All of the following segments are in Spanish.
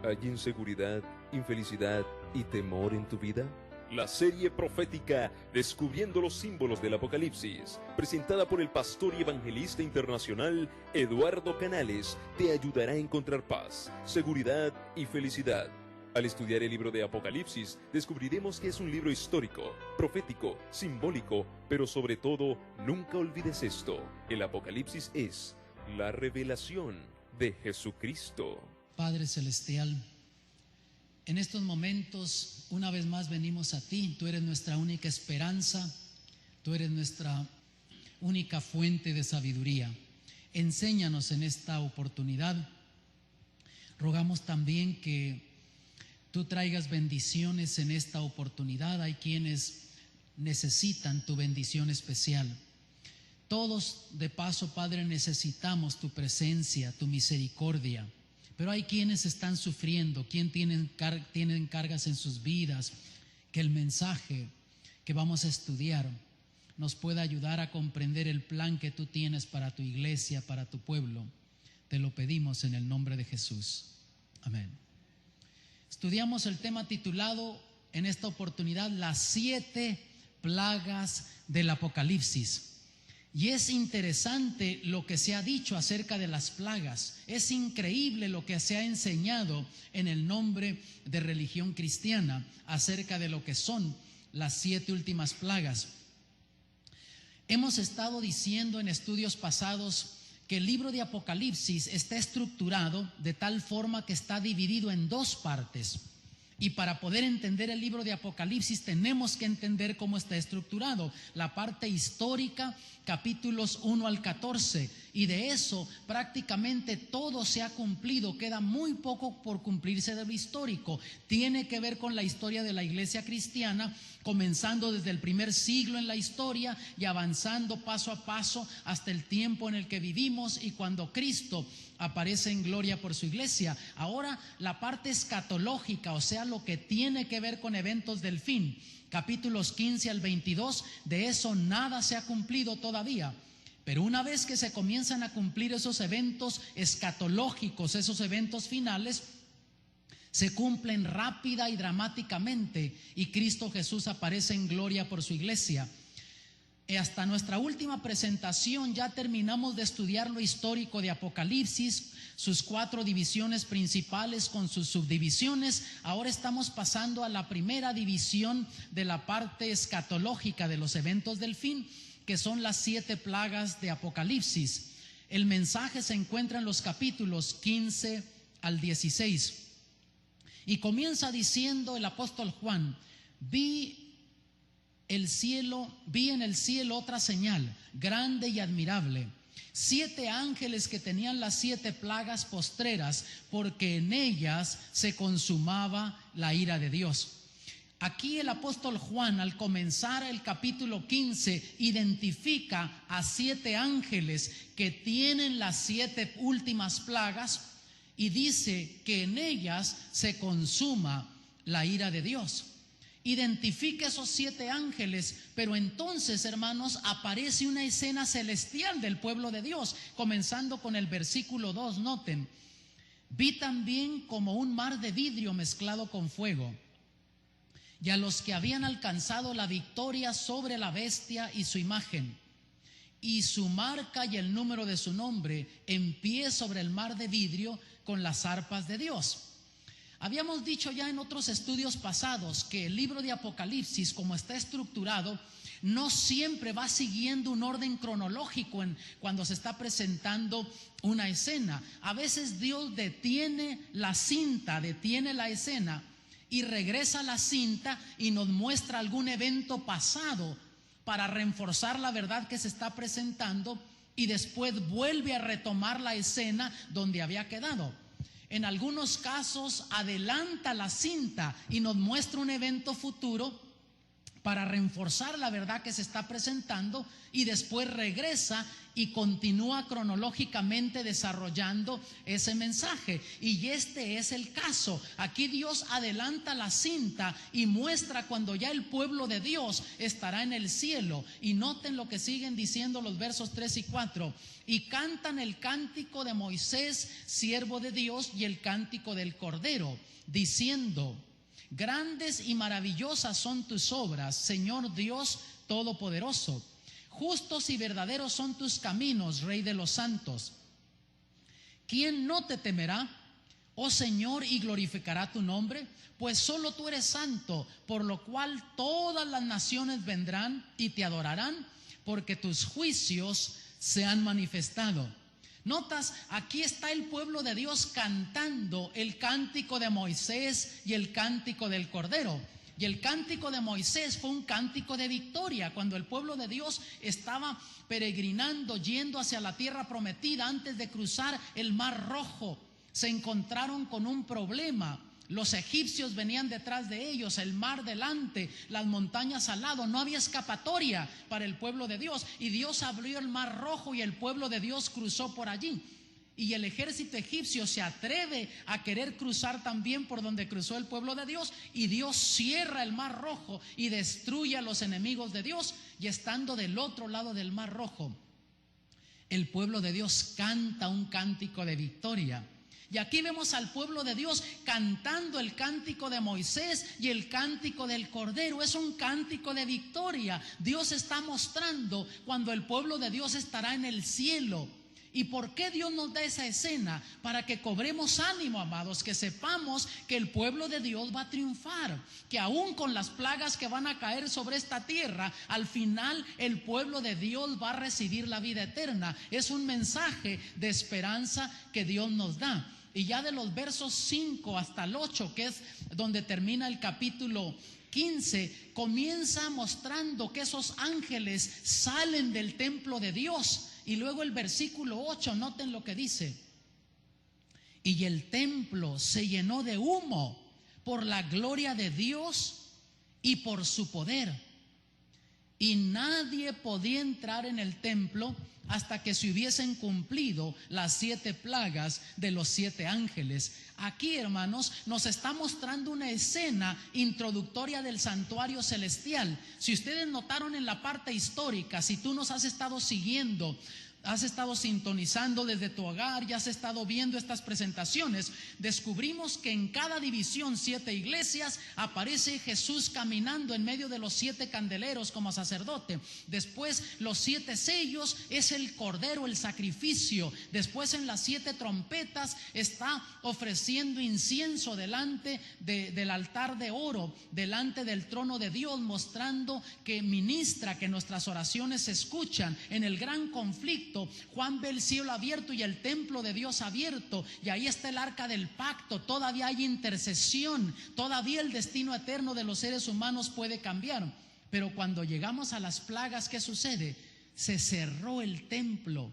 ¿Hay inseguridad, infelicidad y temor en tu vida? La serie profética Descubriendo los símbolos del Apocalipsis, presentada por el pastor y evangelista internacional Eduardo Canales, te ayudará a encontrar paz, seguridad y felicidad. Al estudiar el libro de Apocalipsis, descubriremos que es un libro histórico, profético, simbólico, pero sobre todo, nunca olvides esto: el Apocalipsis es la revelación de Jesucristo. Padre Celestial, en estos momentos una vez más venimos a ti. Tú eres nuestra única esperanza, tú eres nuestra única fuente de sabiduría. Enséñanos en esta oportunidad. Rogamos también que tú traigas bendiciones en esta oportunidad. Hay quienes necesitan tu bendición especial. Todos de paso, Padre, necesitamos tu presencia, tu misericordia. Pero hay quienes están sufriendo, quienes tienen cargas en sus vidas. Que el mensaje que vamos a estudiar nos pueda ayudar a comprender el plan que tú tienes para tu iglesia, para tu pueblo. Te lo pedimos en el nombre de Jesús. Amén. Estudiamos el tema titulado en esta oportunidad las 7 plagas del Apocalipsis. Y es interesante lo que se ha dicho acerca de las plagas. Es increíble lo que se ha enseñado en el nombre de religión cristiana acerca de lo que son las 7 últimas plagas. Hemos estado diciendo en estudios pasados que el libro de Apocalipsis está estructurado de tal forma que está dividido en 2 partes. Y para poder entender el libro de Apocalipsis tenemos que entender cómo está estructurado. La parte histórica, capítulos 1 al 14, y de eso prácticamente todo se ha cumplido. Queda muy poco por cumplirse de lo histórico. Tiene que ver con la historia de la iglesia cristiana, comenzando desde el primer siglo en la historia y avanzando paso a paso hasta el tiempo en el que vivimos y cuando Cristo aparece en gloria por su iglesia. Ahora la parte escatológica, o sea, lo que tiene que ver con eventos del fin, capítulos 15 al 22, de eso nada se ha cumplido todavía. Pero una vez que se comienzan a cumplir esos eventos escatológicos, esos eventos finales, se cumplen rápida y dramáticamente y Cristo Jesús aparece en gloria por su iglesia. Hasta nuestra última presentación ya terminamos de estudiar lo histórico de Apocalipsis, sus 4 divisiones principales con sus subdivisiones. Ahora estamos pasando a la primera división de la parte escatológica de los eventos del fin, que son las 7 plagas de Apocalipsis. El mensaje se encuentra en los capítulos 15 al 16 y comienza diciendo el apóstol Juan: vi en el cielo otra señal, grande y admirable, 7 ángeles que tenían las 7 plagas postreras, porque en ellas se consumaba la ira de Dios. Aquí el apóstol Juan, al comenzar el capítulo 15, identifica a 7 ángeles que tienen las 7 últimas plagas y dice que en ellas se consuma la ira de Dios. Identifica esos 7 ángeles, pero entonces, hermanos, aparece una escena celestial del pueblo de Dios, comenzando con el versículo 2, noten: vi también como un mar de vidrio mezclado con fuego, y a los que habían alcanzado la victoria sobre la bestia y su imagen, y su marca y el número de su nombre, en pie sobre el mar de vidrio con las arpas de Dios. Habíamos dicho ya en otros estudios pasados que el libro de Apocalipsis, como está estructurado, no siempre va siguiendo un orden cronológico cuando se está presentando una escena. A veces Dios detiene la cinta, detiene la escena y regresa a la cinta y nos muestra algún evento pasado para reforzar la verdad que se está presentando, y después vuelve a retomar la escena donde había quedado. En algunos casos adelanta la cinta y nos muestra un evento futuro para reforzar la verdad que se está presentando, y después regresa y continúa cronológicamente desarrollando ese mensaje. Y este es el caso. Aquí Dios adelanta la cinta y muestra cuando ya el pueblo de Dios estará en el cielo. Y noten lo que siguen diciendo los versos 3 y 4. Y cantan el cántico de Moisés, siervo de Dios, y el cántico del Cordero, diciendo: grandes y maravillosas son tus obras, Señor Dios Todopoderoso. Justos y verdaderos son tus caminos, Rey de los santos. ¿Quién no te temerá, oh Señor, y glorificará tu nombre? Pues solo tú eres santo, por lo cual todas las naciones vendrán y te adorarán, porque tus juicios se han manifestado. Notas, aquí está el pueblo de Dios cantando el cántico de Moisés y el cántico del Cordero. Y el cántico de Moisés fue un cántico de victoria, cuando el pueblo de Dios estaba peregrinando, yendo hacia la tierra prometida. Antes de cruzar el Mar Rojo, se encontraron con un problema. Los egipcios venían detrás de ellos, el mar delante, las montañas al lado. No había escapatoria para el pueblo de Dios, y Dios abrió el Mar Rojo y el pueblo de Dios cruzó por allí. Y el ejército egipcio se atreve a querer cruzar también por donde cruzó el pueblo de Dios, y Dios cierra el Mar Rojo y destruye a los enemigos de Dios. Y estando del otro lado del Mar Rojo, el pueblo de Dios canta un cántico de victoria. Y aquí vemos al pueblo de Dios cantando el cántico de Moisés y el cántico del Cordero. Es un cántico de victoria. Dios está mostrando cuando el pueblo de Dios estará en el cielo. ¿Y por qué Dios nos da esa escena? Para que cobremos ánimo, amados, que sepamos que el pueblo de Dios va a triunfar, que aún con las plagas que van a caer sobre esta tierra, al final el pueblo de Dios va a recibir la vida eterna. Es un mensaje de esperanza que Dios nos da. Y ya de los versos 5 hasta el 8, que es donde termina el capítulo 15, comienza mostrando que esos ángeles salen del templo de Dios. Y luego el versículo 8, noten lo que dice: y el templo se llenó de humo por la gloria de Dios y por su poder, y nadie podía entrar en el templo hasta que se hubiesen cumplido las 7 plagas de los 7 ángeles. Aquí, hermanos, nos está mostrando una escena introductoria del santuario celestial. Si ustedes notaron en la parte histórica, si tú nos has estado siguiendo, has estado sintonizando desde tu hogar, ya has estado viendo estas presentaciones, descubrimos que en cada división, 7 iglesias, aparece Jesús caminando en medio de los 7 candeleros como sacerdote. Después los 7 sellos es el cordero, el sacrificio. Después en las 7 trompetas está ofreciendo incienso delante del altar de oro, delante del trono de Dios, mostrando que ministra, que nuestras oraciones se escuchan. En el gran conflicto, Juan ve el cielo abierto y el templo de Dios abierto, y ahí está el arca del pacto. Todavía hay intercesión, todavía el destino eterno de los seres humanos puede cambiar. Pero cuando llegamos a las plagas, ¿qué sucede? Se cerró el templo,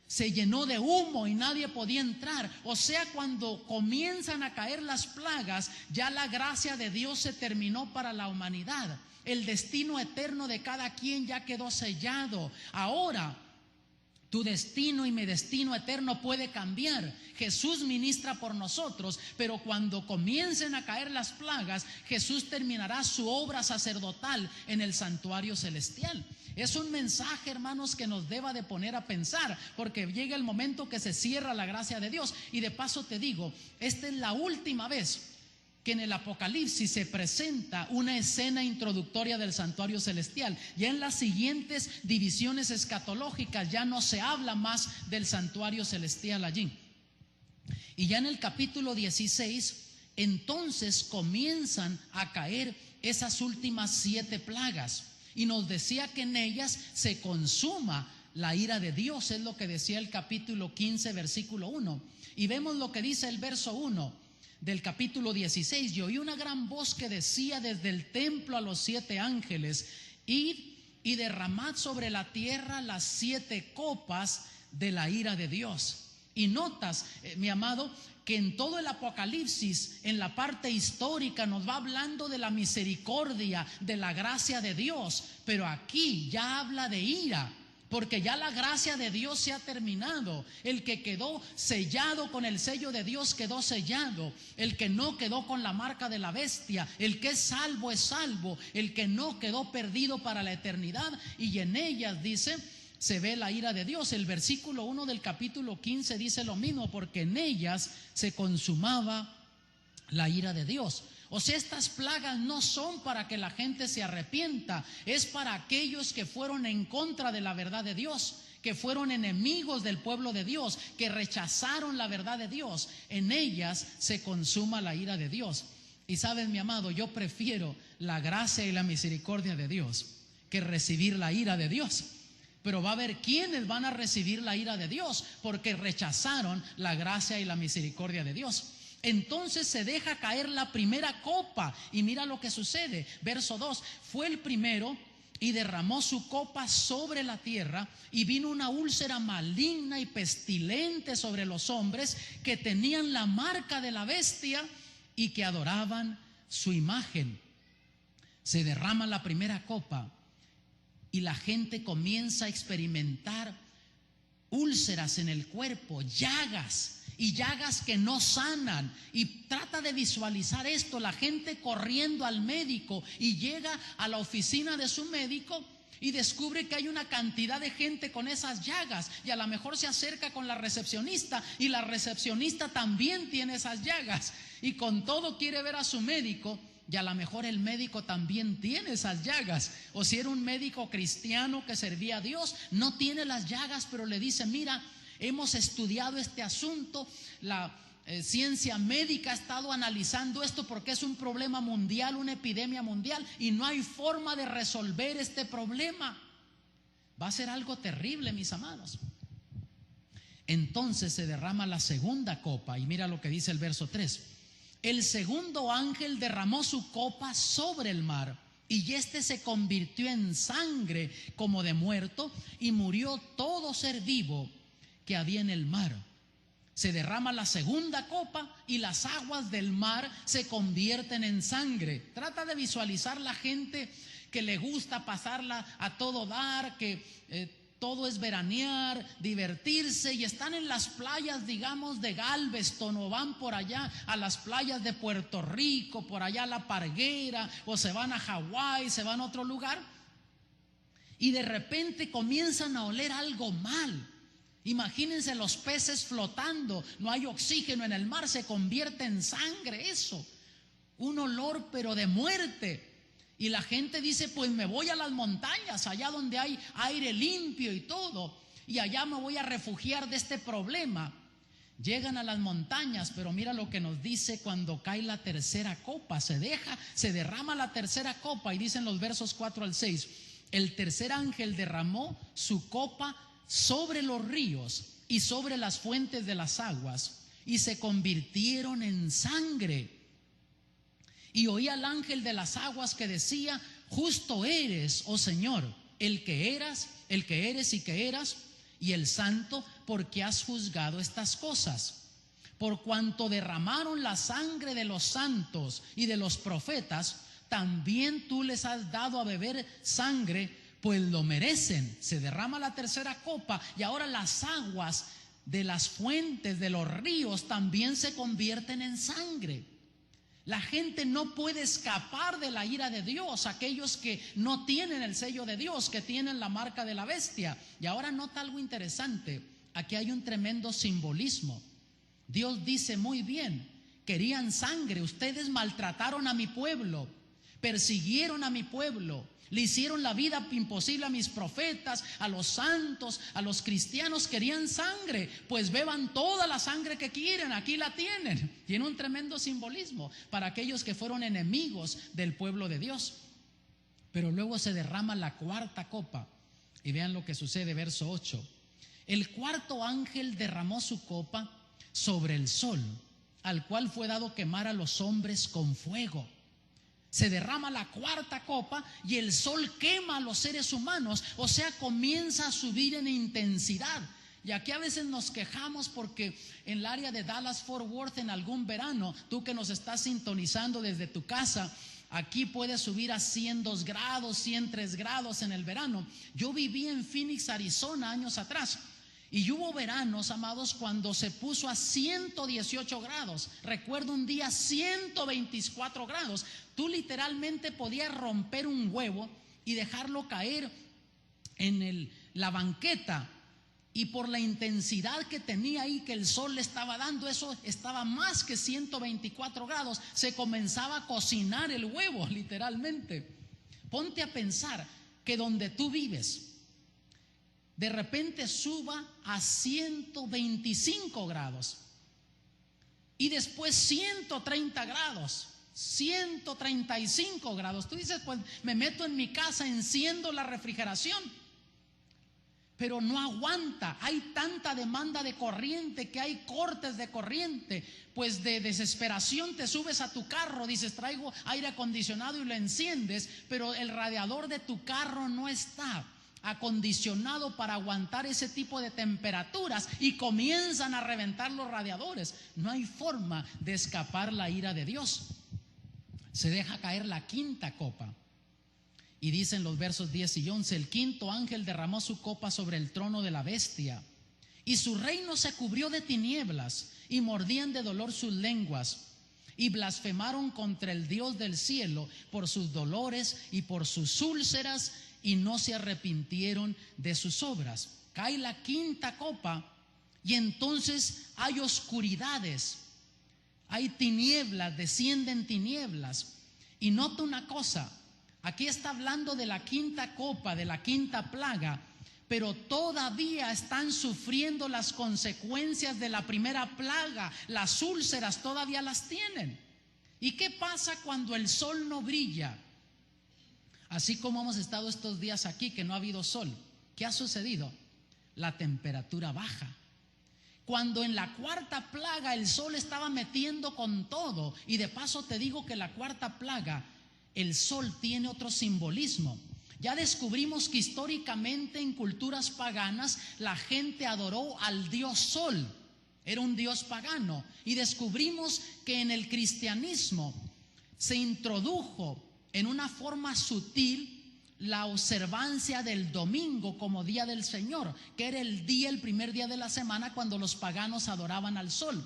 se llenó de humo y nadie podía entrar. O sea, cuando comienzan a caer las plagas, ya la gracia de Dios se terminó para la humanidad. El destino eterno de cada quien ya quedó sellado. Ahora tu destino y mi destino eterno puede cambiar. Jesús ministra por nosotros, pero cuando comiencen a caer las plagas, Jesús terminará su obra sacerdotal en el santuario celestial. Es un mensaje, hermanos, que nos deba de poner a pensar, porque llega el momento que se cierra la gracia de Dios. Y de paso te digo, esta es la última vez que en el Apocalipsis se presenta una escena introductoria del santuario celestial. Ya en las siguientes divisiones escatológicas ya no se habla más del santuario celestial allí. Y ya en el capítulo 16, entonces comienzan a caer esas últimas 7 plagas. Y nos decía que en ellas se consuma la ira de Dios, es lo que decía el capítulo 15, versículo 1. Y vemos lo que dice el verso 1 del capítulo 16. Y oí una gran voz que decía desde el templo a los 7 ángeles: id y derramad sobre la tierra las 7 copas de la ira de Dios. Y notas, mi amado, que en todo el Apocalipsis, en la parte histórica, nos va hablando de la misericordia, de la gracia de Dios, pero aquí ya habla de ira, porque ya la gracia de Dios se ha terminado. El que quedó sellado con el sello de Dios quedó sellado. El que no quedó con la marca de la bestia, el que es salvo, el que no quedó perdido para la eternidad. Y en ellas, dice, se ve la ira de Dios. El versículo 1 del capítulo 15 dice lo mismo, porque en ellas se consumaba la ira de Dios. O sea, estas plagas no son para que la gente se arrepienta, es para aquellos que fueron en contra de la verdad de Dios, que fueron enemigos del pueblo de Dios, que rechazaron la verdad de Dios. En ellas se consuma la ira de Dios. Y sabes, mi amado, yo prefiero la gracia y la misericordia de Dios que recibir la ira de Dios. Pero va a haber quienes van a recibir la ira de Dios porque rechazaron la gracia y la misericordia de Dios. Entonces se deja caer la primera copa y mira lo que sucede. Verso 2: fue el primero y derramó su copa sobre la tierra, y vino una úlcera maligna y pestilente sobre los hombres que tenían la marca de la bestia y que adoraban su imagen. Se derrama la primera copa y la gente comienza a experimentar úlceras en el cuerpo, llagas, y llagas que no sanan. Y trata de visualizar esto: la gente corriendo al médico, y llega a la oficina de su médico y descubre que hay una cantidad de gente con esas llagas, y a lo mejor se acerca con la recepcionista, y la recepcionista también tiene esas llagas, y con todo quiere ver a su médico, y a lo mejor el médico también tiene esas llagas. O si era un médico cristiano que servía a Dios, no tiene las llagas, pero le dice: mira, hemos estudiado este asunto, la ciencia médica ha estado analizando esto porque es un problema mundial, una epidemia mundial, y no hay forma de resolver este problema. Va a ser algo terrible, mis amados. Entonces se derrama la segunda copa, y mira lo que dice el verso 3: el segundo ángel derramó su copa sobre el mar, y éste se convirtió en sangre como de muerto, y murió todo ser vivo que había en el mar. Se derrama la segunda copa y las aguas del mar se convierten en sangre. Trata de visualizar la gente que le gusta pasarla a todo dar, que todo es veranear, divertirse, y están en las playas, digamos, de Galveston, o van por allá a las playas de Puerto Rico, por allá a La Parguera, o se van a Hawái, se van a otro lugar, y de repente comienzan a oler algo mal. Imagínense los peces flotando, no hay oxígeno en el mar, se convierte en sangre eso, un olor pero de muerte. Y la gente dice: pues me voy a las montañas, allá donde hay aire limpio y todo, y allá me voy a refugiar de este problema. Llegan a las montañas, pero mira lo que nos dice cuando cae la tercera copa. Se derrama la tercera copa, y dicen los versos 4 al 6: el tercer ángel derramó su copa sobre los ríos y sobre las fuentes de las aguas, y se convirtieron en sangre. Y oí al ángel de las aguas que decía: justo eres, oh Señor, el que eres y que eras, y el santo, porque has juzgado estas cosas. Por cuanto derramaron la sangre de los santos y de los profetas, también tú les has dado a beber sangre, pues lo merecen. Se derrama la tercera copa, y ahora las aguas de las fuentes de los ríos también se convierten en sangre. La gente no puede escapar de la ira de Dios, aquellos que no tienen el sello de Dios, que tienen la marca de la bestia. Y ahora nota algo interesante: aquí hay un tremendo simbolismo. Dios dice: muy bien, querían sangre, ustedes maltrataron a mi pueblo, persiguieron a mi pueblo, le hicieron la vida imposible a mis profetas, a los santos, a los cristianos. Querían sangre, pues beban toda la sangre que quieren, aquí la tienen. Tiene un tremendo simbolismo para aquellos que fueron enemigos del pueblo de Dios. Pero luego se derrama la cuarta copa, y vean lo que sucede, verso 8: el cuarto ángel derramó su copa sobre el sol, al cual fue dado quemar a los hombres con fuego. Se derrama la cuarta copa y el sol quema a los seres humanos, o sea, comienza a subir en intensidad. Y aquí a veces nos quejamos porque en el área de Dallas-Fort Worth en algún verano, tú que nos estás sintonizando desde tu casa, aquí puede subir a 102 grados, 103 grados en el verano. Yo viví en Phoenix, Arizona años atrás y hubo veranos, amados, cuando se puso a 118 grados. Recuerdo un día 124 grados. Tú literalmente podías romper un huevo y dejarlo caer en la banqueta. Y por la intensidad que tenía ahí, que el sol le estaba dando, eso estaba más que 124 grados. Se comenzaba a cocinar el huevo, literalmente. Ponte a pensar que donde tú vives, de repente suba a 125 grados. Y después 130 grados, 135 grados. Tú dices, pues me meto en mi casa, enciendo la refrigeración. Pero no aguanta, hay tanta demanda de corriente que hay cortes de corriente. Pues de desesperación te subes a tu carro, dices traigo aire acondicionado y lo enciendes, pero el radiador de tu carro no está acondicionado para aguantar ese tipo de temperaturas y comienzan a reventar los radiadores. No hay forma de escapar la ira de Dios. Se deja caer la quinta copa. Y dicen los versos 10 y 11, el quinto ángel derramó su copa sobre el trono de la bestia, y su reino se cubrió de tinieblas, y mordían de dolor sus lenguas, y blasfemaron contra el Dios del cielo por sus dolores y por sus úlceras, y no se arrepintieron de sus obras. Cae la quinta copa, y entonces hay oscuridades, hay tinieblas, descienden tinieblas. Y nota una cosa, aquí está hablando de la quinta copa, de la quinta plaga, pero todavía están sufriendo las consecuencias de la primera plaga. Las úlceras todavía las tienen. ¿Y qué pasa cuando el sol no brilla? Así como hemos estado estos días aquí que no ha habido sol, ¿qué ha sucedido? La temperatura baja. Cuando en la cuarta plaga el sol estaba metiendo con todo, y de paso te digo que la cuarta plaga, el sol tiene otro simbolismo. Ya descubrimos que históricamente en culturas paganas la gente adoró al dios sol, era un dios pagano. Y descubrimos que en el cristianismo se introdujo en una forma sutil la observancia del domingo como día del Señor, que era el primer día de la semana cuando los paganos adoraban al sol.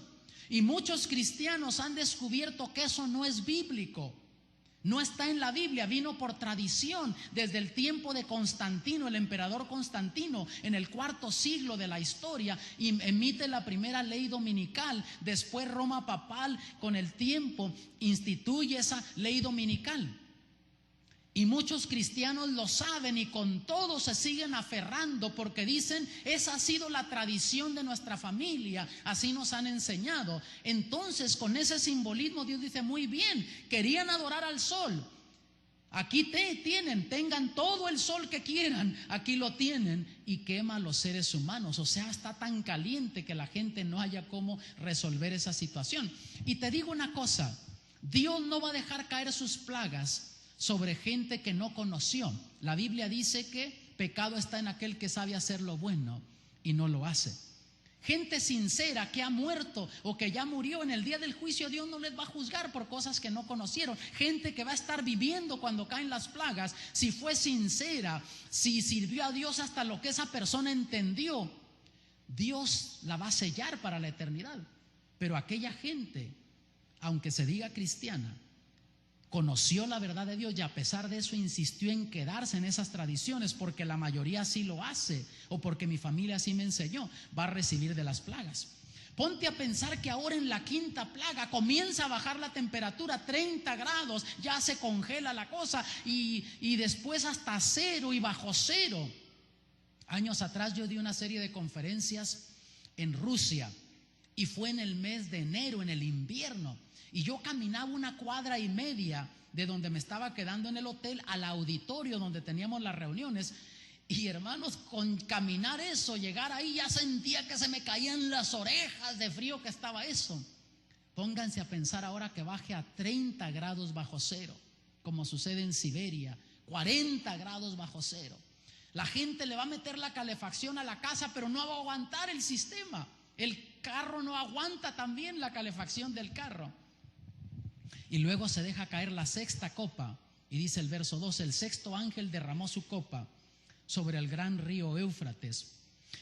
Y muchos cristianos han descubierto que eso no es bíblico. No está en la Biblia, vino por tradición desde el tiempo de Constantino, el emperador Constantino, en el cuarto siglo de la historia, y emite la primera ley dominical. Después Roma papal, con el tiempo, instituye esa ley dominical. Y muchos cristianos lo saben y con todo se siguen aferrando porque dicen, esa ha sido la tradición de nuestra familia, así nos han enseñado. Entonces con ese simbolismo Dios dice, muy bien, querían adorar al sol, aquí tengan todo el sol que quieran, aquí lo tienen, y quema a los seres humanos. O sea, está tan caliente que la gente no haya cómo resolver esa situación. Y te digo una cosa, Dios no va a dejar caer sus plagas sobre gente que no conoció. La Biblia dice que pecado está en aquel que sabe hacer lo bueno y no lo hace. Gente sincera que ha muerto o que ya murió, en el día del juicio Dios no les va a juzgar por cosas que no conocieron. Gente que va a estar viviendo cuando caen las plagas, si fue sincera, si sirvió a Dios hasta lo que esa persona entendió, Dios la va a sellar para la eternidad. Pero aquella gente, aunque se diga cristiana, conoció la verdad de Dios y a pesar de eso insistió en quedarse en esas tradiciones porque la mayoría así lo hace o porque mi familia así me enseñó, va a recibir de las plagas. Ponte a pensar que ahora en la quinta plaga comienza a bajar la temperatura, 30 grados, ya se congela la cosa y después hasta 0 y bajo 0. Años atrás yo di una serie de conferencias en Rusia y fue en el mes de enero, en el invierno. Y yo caminaba 1,5 cuadras de donde me estaba quedando en el hotel al auditorio donde teníamos las reuniones. Y hermanos, con caminar eso, llegar ahí, ya sentía que se me caían las orejas de frío que estaba eso. Pónganse a pensar ahora que baje a 30 grados bajo 0, como sucede en Siberia, 40 grados bajo 0. La gente le va a meter la calefacción a la casa, pero no va a aguantar el sistema. El carro no aguanta también la calefacción del carro. Y luego se deja caer la sexta copa. Y dice el verso 12: el sexto ángel derramó su copa sobre el gran río Éufrates.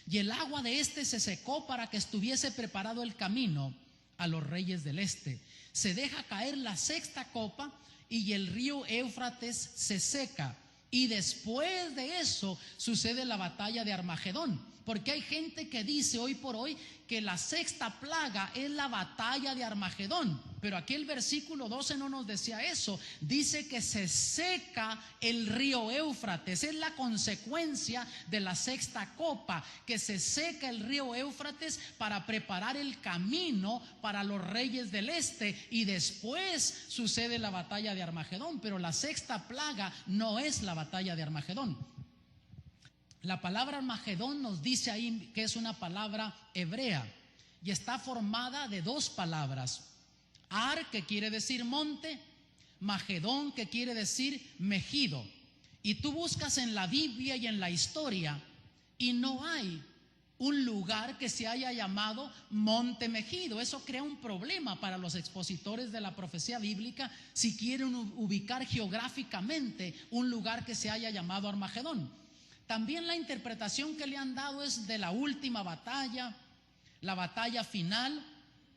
Y el agua de este se secó para que estuviese preparado el camino a los reyes del este. Se deja caer la sexta copa y el río Éufrates se seca. Y después de eso sucede la batalla de Armagedón. Porque hay gente que dice hoy por hoy que la sexta plaga es la batalla de Armagedón. Pero aquí el versículo 12 no nos decía eso. Dice que se seca el río Éufrates. Es la consecuencia de la sexta copa, que se seca el río Éufrates para preparar el camino para los reyes del este. Y después sucede la batalla de Armagedón. Pero la sexta plaga no es la batalla de Armagedón. La palabra Armagedón nos dice ahí que es una palabra hebrea y está formada de dos palabras. Ar, que quiere decir monte, Magedón, que quiere decir mejido. Y tú buscas en la Biblia y en la historia y no hay un lugar que se haya llamado Monte Mejido. Eso crea un problema para los expositores de la profecía bíblica si quieren ubicar geográficamente un lugar que se haya llamado Armagedón. También la interpretación que le han dado es de la última batalla, la batalla final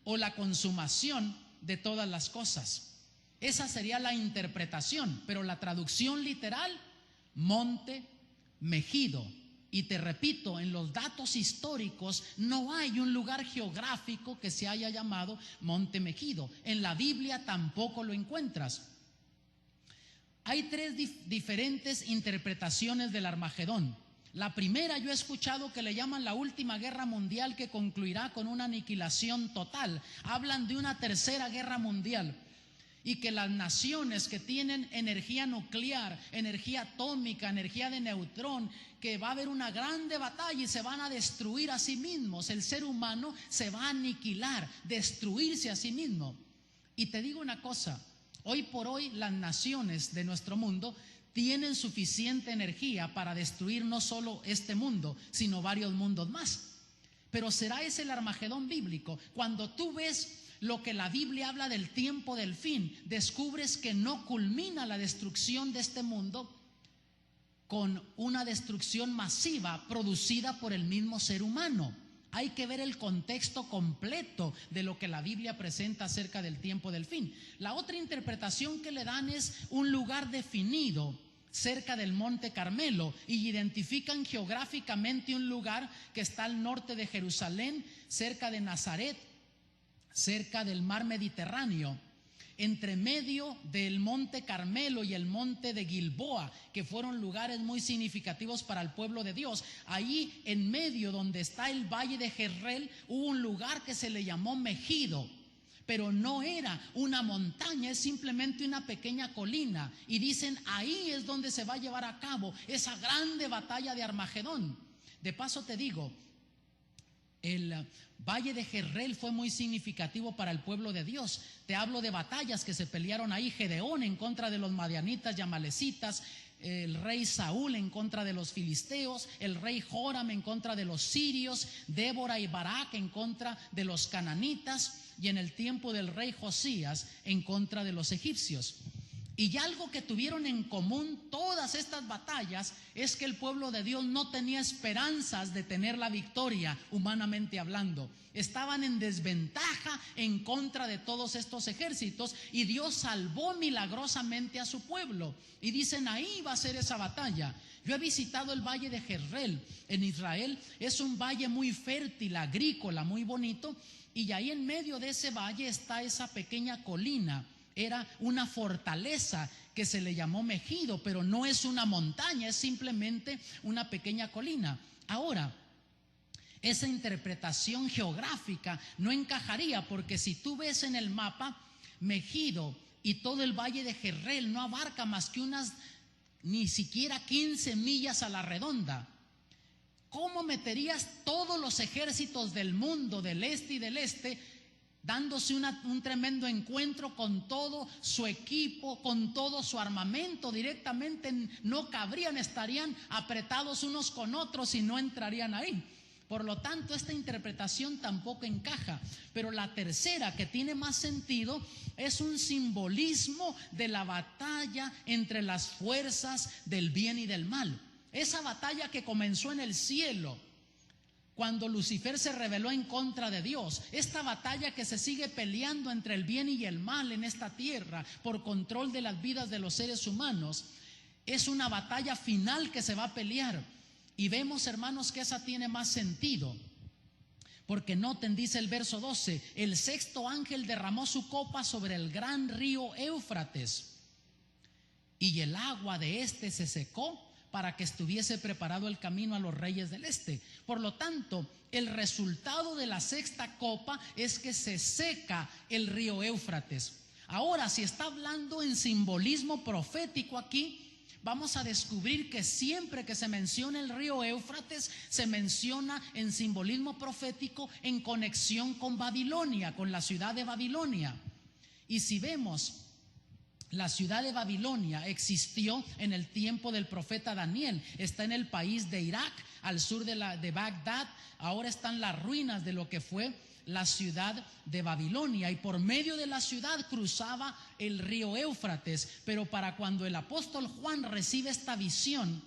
o la consumación de todas las cosas. Esa sería la interpretación, pero la traducción literal, monte mejido. Y te repito, en los datos históricos no hay un lugar geográfico que se haya llamado Monte Mejido. En la Biblia tampoco lo encuentras. Hay tres diferentes interpretaciones del Armagedón. La primera, yo he escuchado que le llaman la última guerra mundial, que concluirá con una aniquilación total. Hablan de una tercera guerra mundial y que las naciones que tienen energía nuclear, energía atómica, energía de neutrón, que va a haber una grande batalla y se van a destruir a sí mismos. El ser humano se va a aniquilar, destruirse a sí mismo. Y te digo una cosa, hoy por hoy las naciones de nuestro mundo tienen suficiente energía para destruir no solo este mundo, sino varios mundos más. Pero ¿será ese el Armagedón bíblico? Cuando tú ves lo que la Biblia habla del tiempo del fin, descubres que no culmina la destrucción de este mundo con una destrucción masiva producida por el mismo ser humano. Hay que ver el contexto completo de lo que la Biblia presenta acerca del tiempo del fin. La otra interpretación que le dan es un lugar definido cerca del Monte Carmelo y identifican geográficamente un lugar que está al norte de Jerusalén, cerca de Nazaret, cerca del mar Mediterráneo, entre medio del Monte Carmelo y el Monte de Gilboa, que fueron lugares muy significativos para el pueblo de Dios. Ahí en medio, donde está el valle de Jezreel, hubo un lugar que se le llamó Mejido, pero no era una montaña, es simplemente una pequeña colina. Y dicen, ahí es donde se va a llevar a cabo esa grande batalla de Armagedón. De paso te digo, el valle de Jezreel fue muy significativo para el pueblo de Dios. Te hablo de batallas que se pelearon ahí: Gedeón en contra de los madianitas y amalecitas, el rey Saúl en contra de los filisteos, el rey Joram en contra de los sirios, Débora y Barak en contra de los cananitas, y en el tiempo del rey Josías en contra de los egipcios. Y algo que tuvieron en común todas estas batallas es que el pueblo de Dios no tenía esperanzas de tener la victoria, humanamente hablando. Estaban en desventaja en contra de todos estos ejércitos, y Dios salvó milagrosamente a su pueblo. Y dicen, ahí va a ser esa batalla. Yo he visitado el valle de Jezreel en Israel. Es un valle muy fértil, agrícola, muy bonito. Y ahí en medio de ese valle está esa pequeña colina. Era una fortaleza que se le llamó Mejido, pero no es una montaña, es simplemente una pequeña colina. Ahora, esa interpretación geográfica no encajaría, porque si tú ves en el mapa, Mejido y todo el valle de Jezreel no abarca más que unas ni siquiera 15 millas a la redonda. ¿Cómo meterías todos los ejércitos del mundo, del este y del este, dándose un tremendo encuentro con todo su equipo, con todo su armamento. Directamente no cabrían, estarían apretados unos con otros y no entrarían ahí. Por lo tanto, esta interpretación tampoco encaja. Pero la tercera, que tiene más sentido, es un simbolismo de la batalla entre las fuerzas del bien y del mal. Esa batalla que comenzó en el cielo, cuando Lucifer se rebeló en contra de Dios. Esta batalla que se sigue peleando entre el bien y el mal en esta tierra por control de las vidas de los seres humanos, es una batalla final que se va a pelear. Y vemos, hermanos, que esa tiene más sentido, porque noten, dice el verso 12: el sexto ángel derramó su copa sobre el gran río Éufrates, y el agua de este se secó, para que estuviese preparado el camino a los reyes del este. Por lo tanto, el resultado de la sexta copa es que se seca el río Éufrates. Ahora, si está hablando en simbolismo profético aquí, vamos a descubrir que siempre que se menciona el río Éufrates, se menciona en simbolismo profético en conexión con Babilonia, con la ciudad de Babilonia. Y si vemos, la ciudad de Babilonia existió en el tiempo del profeta Daniel. Está en el país de Irak, al sur de Bagdad. Ahora están las ruinas de lo que fue la ciudad de Babilonia, y por medio de la ciudad cruzaba el río Éufrates. Pero para cuando el apóstol Juan recibe esta visión,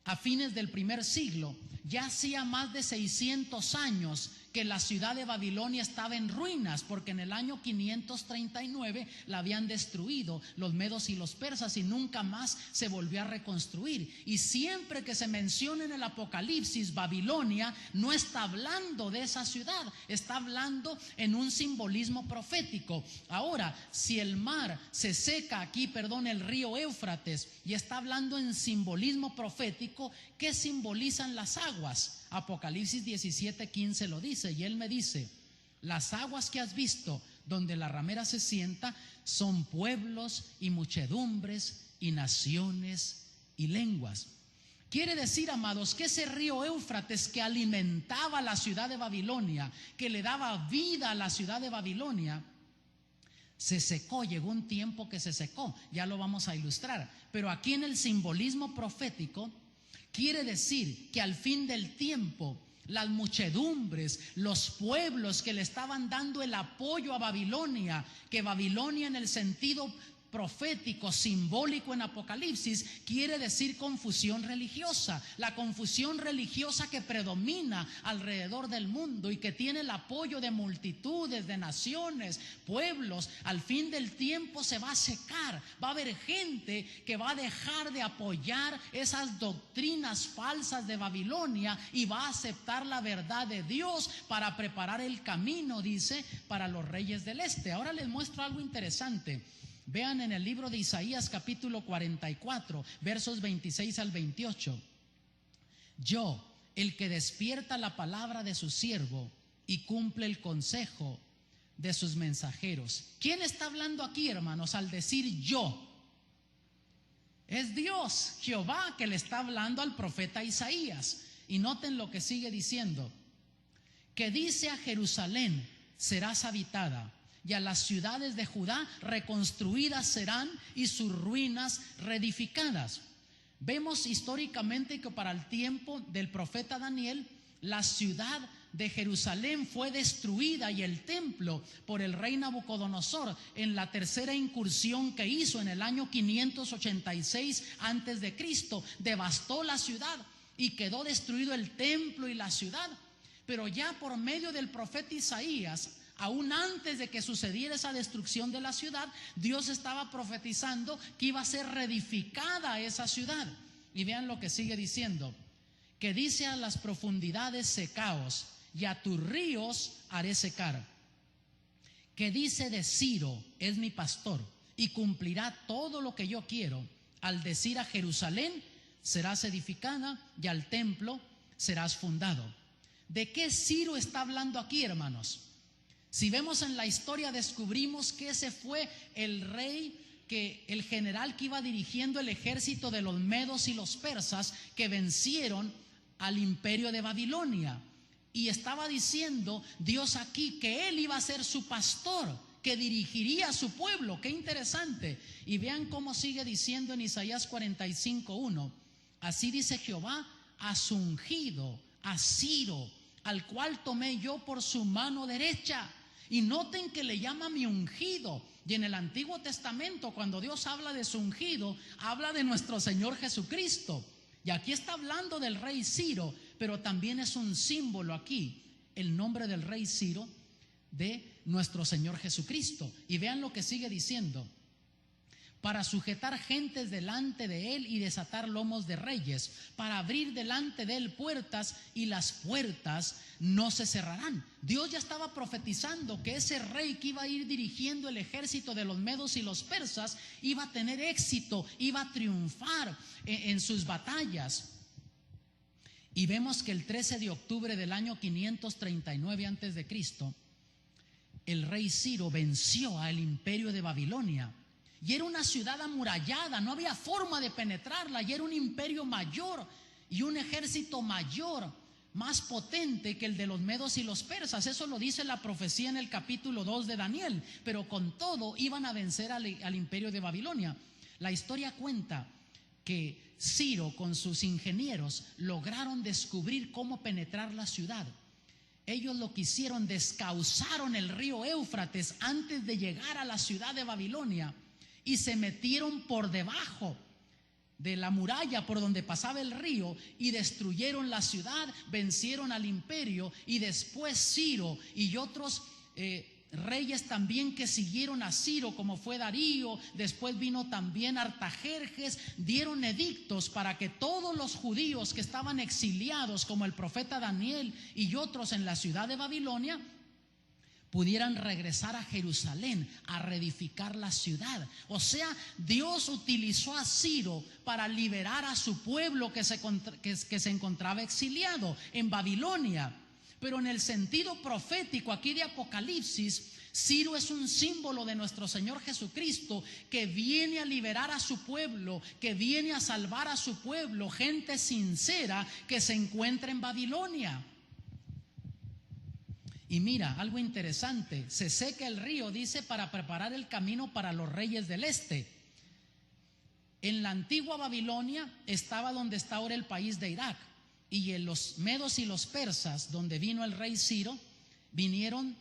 a fines del primer siglo, ya hacía más de 600 años que la ciudad de Babilonia estaba en ruinas, porque en el año 539 la habían destruido los medos y los persas y nunca más se volvió a reconstruir. Y siempre que se menciona en el Apocalipsis Babilonia, no está hablando de esa ciudad, está hablando en un simbolismo profético. Ahora, si el mar se seca aquí, el río Éufrates, y está hablando en simbolismo profético, ¿qué simbolizan las aguas? Apocalipsis 17:15 lo dice, y él me dice: las aguas que has visto donde la ramera se sienta son pueblos y muchedumbres y naciones y lenguas. Quiere decir, amados, que ese río Éufrates que alimentaba la ciudad de Babilonia, que le daba vida a la ciudad de Babilonia, se secó. Llegó un tiempo que se secó, ya lo vamos a ilustrar. Pero aquí en el simbolismo profético quiere decir que al fin del tiempo, las muchedumbres, los pueblos que le estaban dando el apoyo a Babilonia, que Babilonia en el sentido profético, simbólico en Apocalipsis, quiere decir confusión religiosa. La confusión religiosa que predomina alrededor del mundo y que tiene el apoyo de multitudes, de naciones, pueblos, al fin del tiempo se va a secar. Va a haber gente que va a dejar de apoyar esas doctrinas falsas de Babilonia y va a aceptar la verdad de Dios para preparar el camino, dice, para los reyes del este. Ahora les muestro algo interesante. Vean en el libro de Isaías capítulo 44, versos 26 al 28. Yo, el que despierta la palabra de su siervo y cumple el consejo de sus mensajeros. ¿Quién está hablando aquí, hermanos, al decir yo? Es Dios, Jehová, que le está hablando al profeta Isaías. Y noten lo que sigue diciendo: que dice a Jerusalén: serás habitada, y a las ciudades de Judá reconstruidas serán, y sus ruinas reedificadas. Vemos históricamente que para el tiempo del profeta Daniel, la ciudad de Jerusalén fue destruida y el templo por el rey Nabucodonosor en la tercera incursión que hizo en el año 586 antes de Cristo. Devastó la ciudad y quedó destruido el templo y la ciudad. Pero ya por medio del profeta Isaías, aún antes de que sucediera esa destrucción de la ciudad, Dios estaba profetizando que iba a ser reedificada esa ciudad. Y vean lo que sigue diciendo: que dice a las profundidades: secaos, y a tus ríos haré secar. Que dice de Ciro: es mi pastor, y cumplirá todo lo que yo quiero. Al decir a Jerusalén: serás edificada, y al templo serás fundado. ¿De qué Ciro está hablando aquí, hermanos? Si vemos en la historia, descubrimos que ese fue el rey, el general que iba dirigiendo el ejército de los medos y los persas que vencieron al imperio de Babilonia. Y estaba diciendo Dios aquí que Él iba a ser su pastor, que dirigiría a su pueblo. Qué interesante. Y vean cómo sigue diciendo en Isaías 45:1. Así dice Jehová a su ungido, a Ciro, al cual tomé yo por su mano derecha. Y noten que le llama mi ungido. Y en el Antiguo Testamento, cuando Dios habla de su ungido, habla de nuestro Señor Jesucristo. Y aquí está hablando del rey Ciro, pero también es un símbolo aquí, el nombre del rey Ciro, de nuestro Señor Jesucristo. Y vean lo que sigue diciendo: para sujetar gentes delante de Él y desatar lomos de reyes, para abrir delante de Él puertas, y las puertas no se cerrarán. Dios ya estaba profetizando que ese rey que iba a ir dirigiendo el ejército de los medos y los persas iba a tener éxito, iba a triunfar en sus batallas. Y vemos que el 13 de octubre del año 539 antes de Cristo, el rey Ciro venció al imperio de Babilonia. Y era una ciudad amurallada, no había forma de penetrarla, y era un imperio mayor y un ejército mayor, más potente que el de los medos y los persas. Eso lo dice la profecía en el capítulo 2 de Daniel. Pero con todo iban a vencer al imperio de Babilonia. La historia cuenta que Ciro con sus ingenieros lograron descubrir cómo penetrar la ciudad. Ellos lo que hicieron, descauzaron el río Éufrates antes de llegar a la ciudad de Babilonia, y se metieron por debajo de la muralla por donde pasaba el río y destruyeron la ciudad, vencieron al imperio. Y después Ciro y otros reyes también que siguieron a Ciro, como fue Darío, después vino también Artajerjes, dieron edictos para que todos los judíos que estaban exiliados, como el profeta Daniel y otros en la ciudad de Babilonia, pudieran regresar a Jerusalén a reedificar la ciudad. O sea, Dios utilizó a Ciro para liberar a su pueblo que se encontraba exiliado en Babilonia. Pero en el sentido profético aquí de Apocalipsis, Ciro es un símbolo de nuestro Señor Jesucristo, que viene a liberar a su pueblo, que viene a salvar a su pueblo, gente sincera que se encuentra en Babilonia. Y mira, algo interesante: se seca el río, dice, para preparar el camino para los reyes del este. En la antigua Babilonia estaba donde está ahora el país de Irak. Y en los medos y los persas, donde vino el rey Ciro, vinieron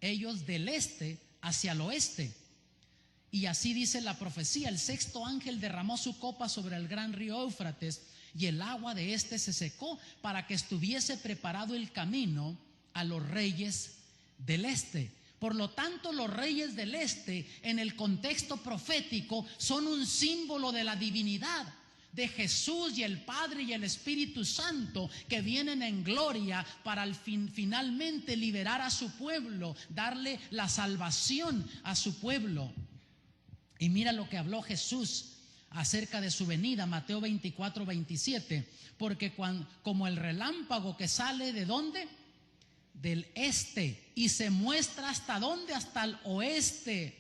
ellos del este hacia el oeste. Y así dice la profecía: el sexto ángel derramó su copa sobre el gran río Éufrates, y el agua de este se secó, para que estuviese preparado el camino a los reyes del este. Por lo tanto, los reyes del este, en el contexto profético, son un símbolo de la divinidad de Jesús y el Padre y el Espíritu Santo, que vienen en gloria para finalmente liberar a su pueblo, darle la salvación a su pueblo. Y mira lo que habló Jesús acerca de su venida, Mateo 24:27, porque como el relámpago que sale ¿de dónde? Del este, y se muestra hasta dónde, hasta el oeste,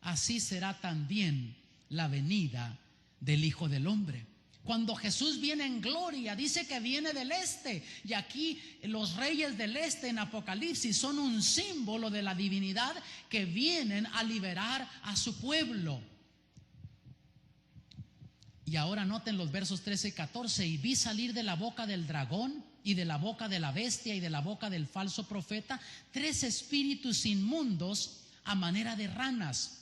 así será también la venida del Hijo del Hombre. Cuando Jesús viene en gloria, dice que viene del este. Y aquí los reyes del este en Apocalipsis son un símbolo de la divinidad, que vienen a liberar a su pueblo. Y ahora noten los versos 13 y 14: y vi salir de la boca del dragón, y de la boca de la bestia, y de la boca del falso profeta, 3 espíritus inmundos a manera de ranas.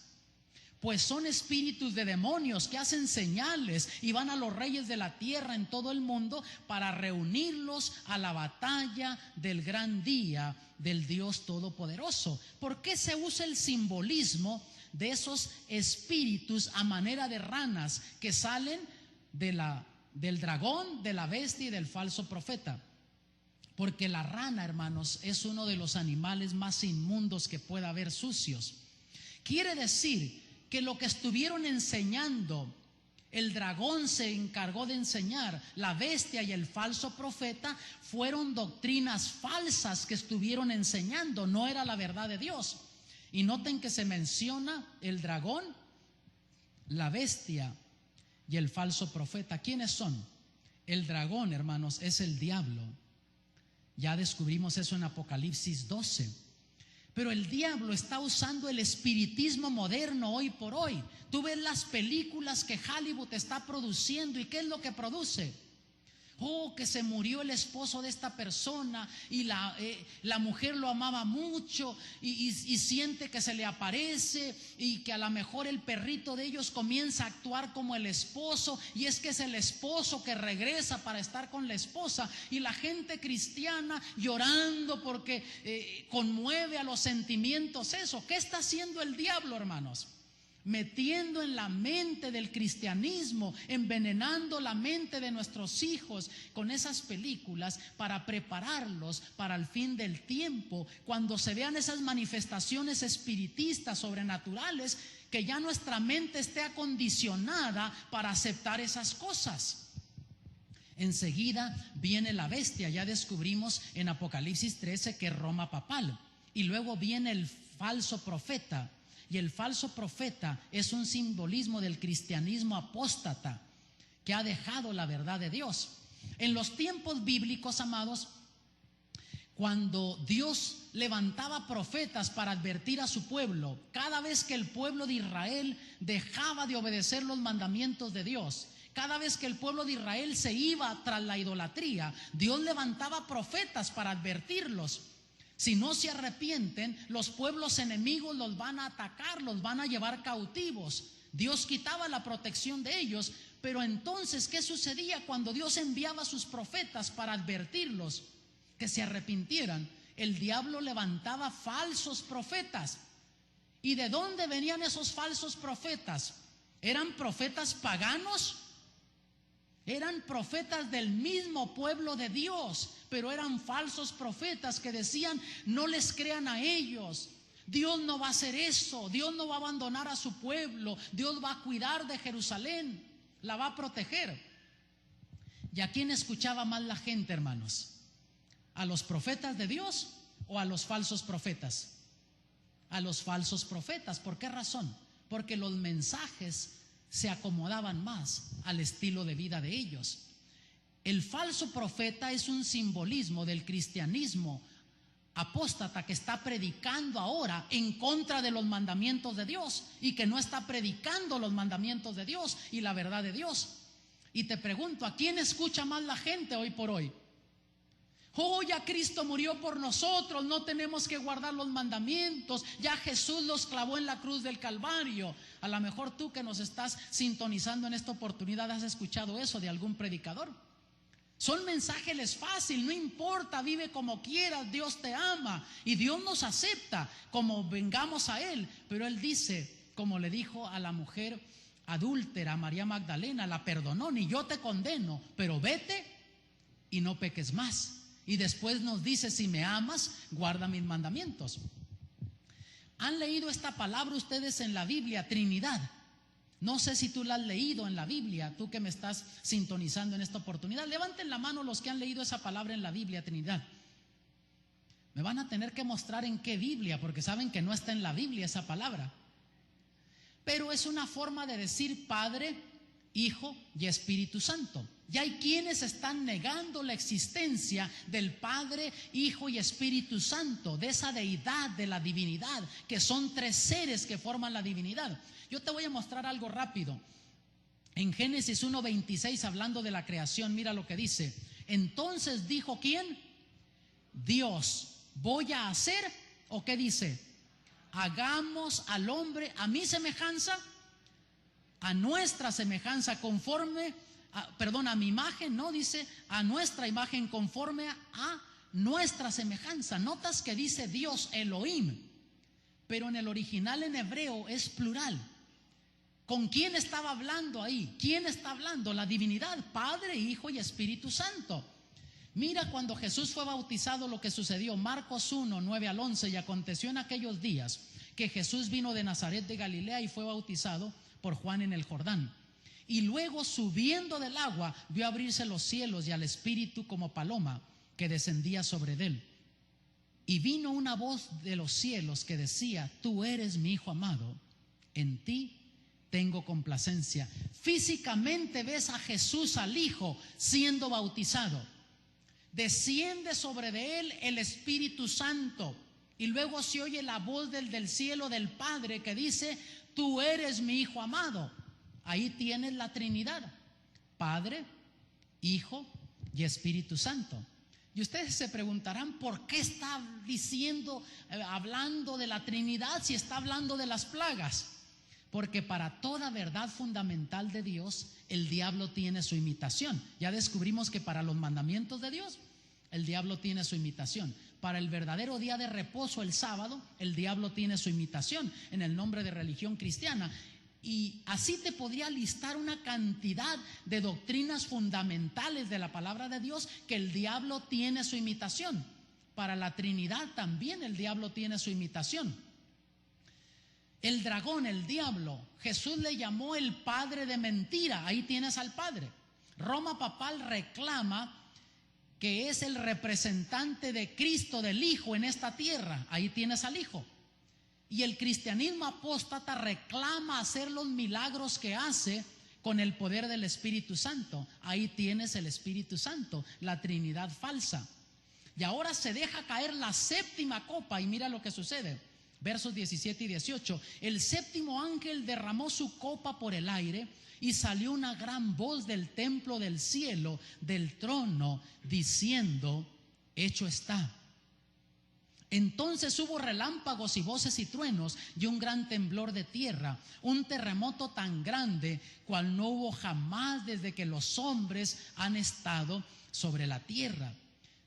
Pues son espíritus de demonios que hacen señales y van a los reyes de la tierra en todo el mundo para reunirlos a la batalla del gran día del Dios Todopoderoso. ¿Por qué se usa el simbolismo de esos espíritus a manera de ranas que salen del dragón, de la bestia y del falso profeta? Porque la rana, hermanos, es uno de los animales más inmundos que pueda haber, sucios. Quiere decir que lo que estuvieron enseñando, el dragón se encargó de enseñar, la bestia y el falso profeta, fueron doctrinas falsas que estuvieron enseñando, no era la verdad de Dios. Y noten que se menciona el dragón, la bestia y el falso profeta. ¿Quiénes son? El dragón, hermanos, es el diablo. Ya descubrimos eso en Apocalipsis 12. Pero el diablo está usando el espiritismo moderno hoy por hoy. Tú ves las películas que Hollywood está produciendo, ¿y qué es lo que produce? Oh, que se murió el esposo de esta persona y la mujer lo amaba mucho y siente que se le aparece, y que a lo mejor el perrito de ellos comienza a actuar como el esposo, y es que es el esposo que regresa para estar con la esposa, y la gente cristiana llorando porque conmueve a los sentimientos eso. ¿Qué está haciendo el diablo, hermanos? Metiendo en la mente del cristianismo, envenenando la mente de nuestros hijos con esas películas para prepararlos para el fin del tiempo, cuando se vean esas manifestaciones espiritistas, sobrenaturales, que ya nuestra mente esté acondicionada para aceptar esas cosas. Enseguida viene la bestia. Ya descubrimos en Apocalipsis 13 que es Roma papal, y luego viene el falso profeta. Y el falso profeta es un simbolismo del cristianismo apóstata que ha dejado la verdad de Dios. En los tiempos bíblicos, amados, cuando Dios levantaba profetas para advertir a su pueblo, cada vez que el pueblo de Israel dejaba de obedecer los mandamientos de Dios, cada vez que el pueblo de Israel se iba tras la idolatría, Dios levantaba profetas para advertirlos. Si no se arrepienten, los pueblos enemigos los van a atacar, los van a llevar cautivos. Dios quitaba la protección de ellos, pero entonces, ¿qué sucedía cuando Dios enviaba a sus profetas para advertirlos que se arrepintieran? El diablo levantaba falsos profetas. ¿Y de dónde venían esos falsos profetas? ¿Eran profetas paganos? Eran profetas del mismo pueblo de Dios, pero eran falsos profetas que decían: no les crean a ellos, Dios no va a hacer eso, Dios no va a abandonar a su pueblo, Dios va a cuidar de Jerusalén, la va a proteger. ¿Y a quién escuchaba más la gente, hermanos? ¿A los profetas de Dios o a los falsos profetas? A los falsos profetas. ¿Por qué razón? Porque los mensajes se acomodaban más al estilo de vida de ellos. El falso profeta es un simbolismo del cristianismo apóstata que está predicando ahora en contra de los mandamientos de Dios, y que no está predicando los mandamientos de Dios y la verdad de Dios. Y te pregunto, ¿a quién escucha más la gente hoy por hoy? Oh, ya Cristo murió por nosotros, no tenemos que guardar los mandamientos, ya Jesús los clavó en la cruz del Calvario. A lo mejor tú que nos estás sintonizando en esta oportunidad has escuchado eso de algún predicador. Son mensajes fáciles, no importa, vive como quieras, Dios te ama y Dios nos acepta como vengamos a Él. Pero Él dice, como le dijo a la mujer adúltera, María Magdalena, la perdonó: ni yo te condeno, pero vete y no peques más. Y después nos dice: si me amas, guarda mis mandamientos. ¿Han leído esta palabra ustedes en la Biblia, Trinidad? No sé si tú la has leído en la Biblia, tú que me estás sintonizando en esta oportunidad. Levanten la mano los que han leído esa palabra en la Biblia, Trinidad. Me van a tener que mostrar en qué Biblia, porque saben que no está en la Biblia esa palabra. Pero es una forma de decir Padre, Hijo y Espíritu Santo. Ya hay quienes están negando la existencia del Padre, Hijo y Espíritu Santo, de esa deidad, de la divinidad, que son tres seres que forman la divinidad. Yo te voy a mostrar algo rápido. En Génesis 1:26, hablando de la creación, mira lo que dice: entonces dijo, ¿quién? Dios, voy a hacer, ¿o qué dice? Hagamos al hombre a mi semejanza, a nuestra semejanza, conforme a mi imagen, no dice a nuestra imagen, conforme a nuestra semejanza. Notas que dice Dios, Elohim, pero en el original en hebreo es plural. ¿Con quién estaba hablando ahí? ¿Quién está hablando? La divinidad, Padre, Hijo y Espíritu Santo. Mira cuando Jesús fue bautizado lo que sucedió. Marcos 1:9-11. Y aconteció en aquellos días que Jesús vino de Nazaret de Galilea y fue bautizado por Juan en el Jordán. Y luego, subiendo del agua, vio abrirse los cielos y al Espíritu como paloma que descendía sobre él. Y vino una voz de los cielos que decía: tú eres mi Hijo amado, en ti tengo complacencia. Físicamente ves a Jesús, al Hijo, siendo bautizado. desciende sobre de él el Espíritu Santo. Y luego se oye la voz del cielo del Padre que dice: tú eres mi Hijo amado. Ahí tienes la Trinidad: Padre, Hijo y Espíritu Santo. Y ustedes se preguntarán, ¿por qué está hablando de la Trinidad si está hablando de las plagas? Porque para toda verdad fundamental de Dios, el diablo tiene su imitación. Ya descubrimos que para los mandamientos de Dios, el diablo tiene su imitación. Para el verdadero día de reposo, el sábado, el diablo tiene su imitación en el nombre de religión cristiana. Y así te podría listar una cantidad de doctrinas fundamentales de la palabra de Dios que el diablo tiene su imitación. Para la Trinidad también el diablo tiene su imitación. El dragón, el diablo, Jesús le llamó el padre de mentira. Ahí tienes al padre. Roma papal reclama que es el representante de Cristo, del Hijo en esta tierra. Ahí tienes al Hijo. Y el cristianismo apóstata reclama hacer los milagros que hace con el poder del Espíritu Santo. Ahí tienes el Espíritu Santo, la Trinidad falsa. Y ahora se deja caer la séptima copa y mira lo que sucede. Versos 17 y 18. El séptimo ángel derramó su copa por el aire y salió una gran voz del templo del cielo, del trono, diciendo: hecho está. Entonces hubo relámpagos y voces y truenos y un gran temblor de tierra, un terremoto tan grande cual no hubo jamás desde que los hombres han estado sobre la tierra.